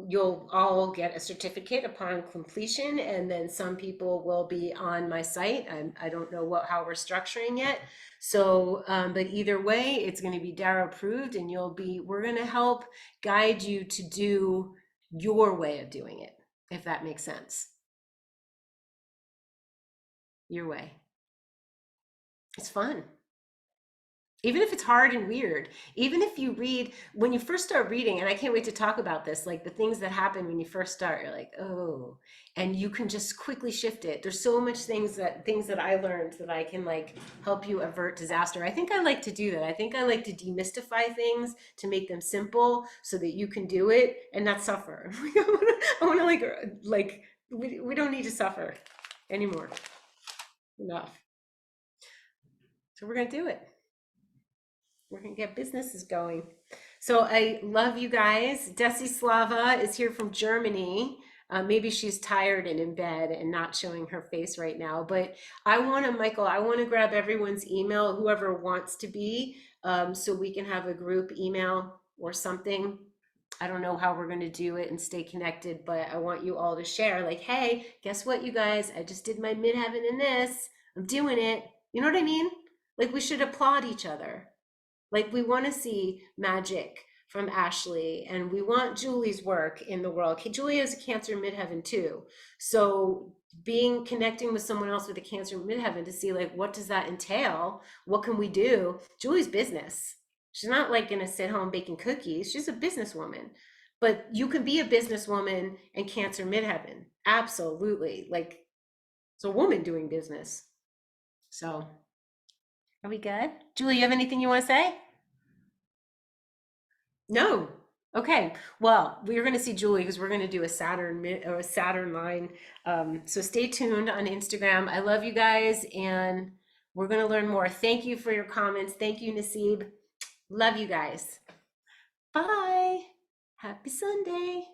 you'll all get a certificate upon completion, and then some people will be on my site. I don't know how we're structuring yet. So, but either way, it's going to be DARA approved, and we're going to help guide you to do your way of doing it, if that makes sense. Your way. It's fun. Even if it's hard and weird, even if you read, when you first start reading, and I can't wait to talk about this, like the things that happen when you first start, you're like, oh, and you can just quickly shift it. There's so much things that I learned that I can like help you avert disaster. I think I like to do that. I think I like to demystify things to make them simple so that you can do it and not suffer. I want to like we don't need to suffer anymore. Enough. So we're gonna do it. We're gonna get businesses going. So I love you guys. Desi Slava is here from Germany. Maybe she's tired and in bed and not showing her face right now, but Michael, I want to grab everyone's email, whoever wants to be, so we can have a group email or something. I don't know how we're going to do it and stay connected, but I want you all to share like, hey, guess what, you guys? I just did my midheaven in this. I'm doing it. You know what I mean? Like we should applaud each other. Like we want to see magic from Ashley, and we want Julie's work in the world. Julie has a Cancer midheaven too. So connecting with someone else with a Cancer midheaven to see like, what does that entail? What can we do? Julie's business. She's not like gonna sit home baking cookies. She's a businesswoman. But you can be a businesswoman and Cancer midheaven. Absolutely. Like it's a woman doing business. So are we good? Julie, you have anything you want to say? No. Okay. Well, we're going to see Julie because we're going to do a Saturn line. So stay tuned on Instagram. I love you guys, and we're going to learn more. Thank you for your comments. Thank you, Nasib. Love you guys. Bye. Happy Sunday.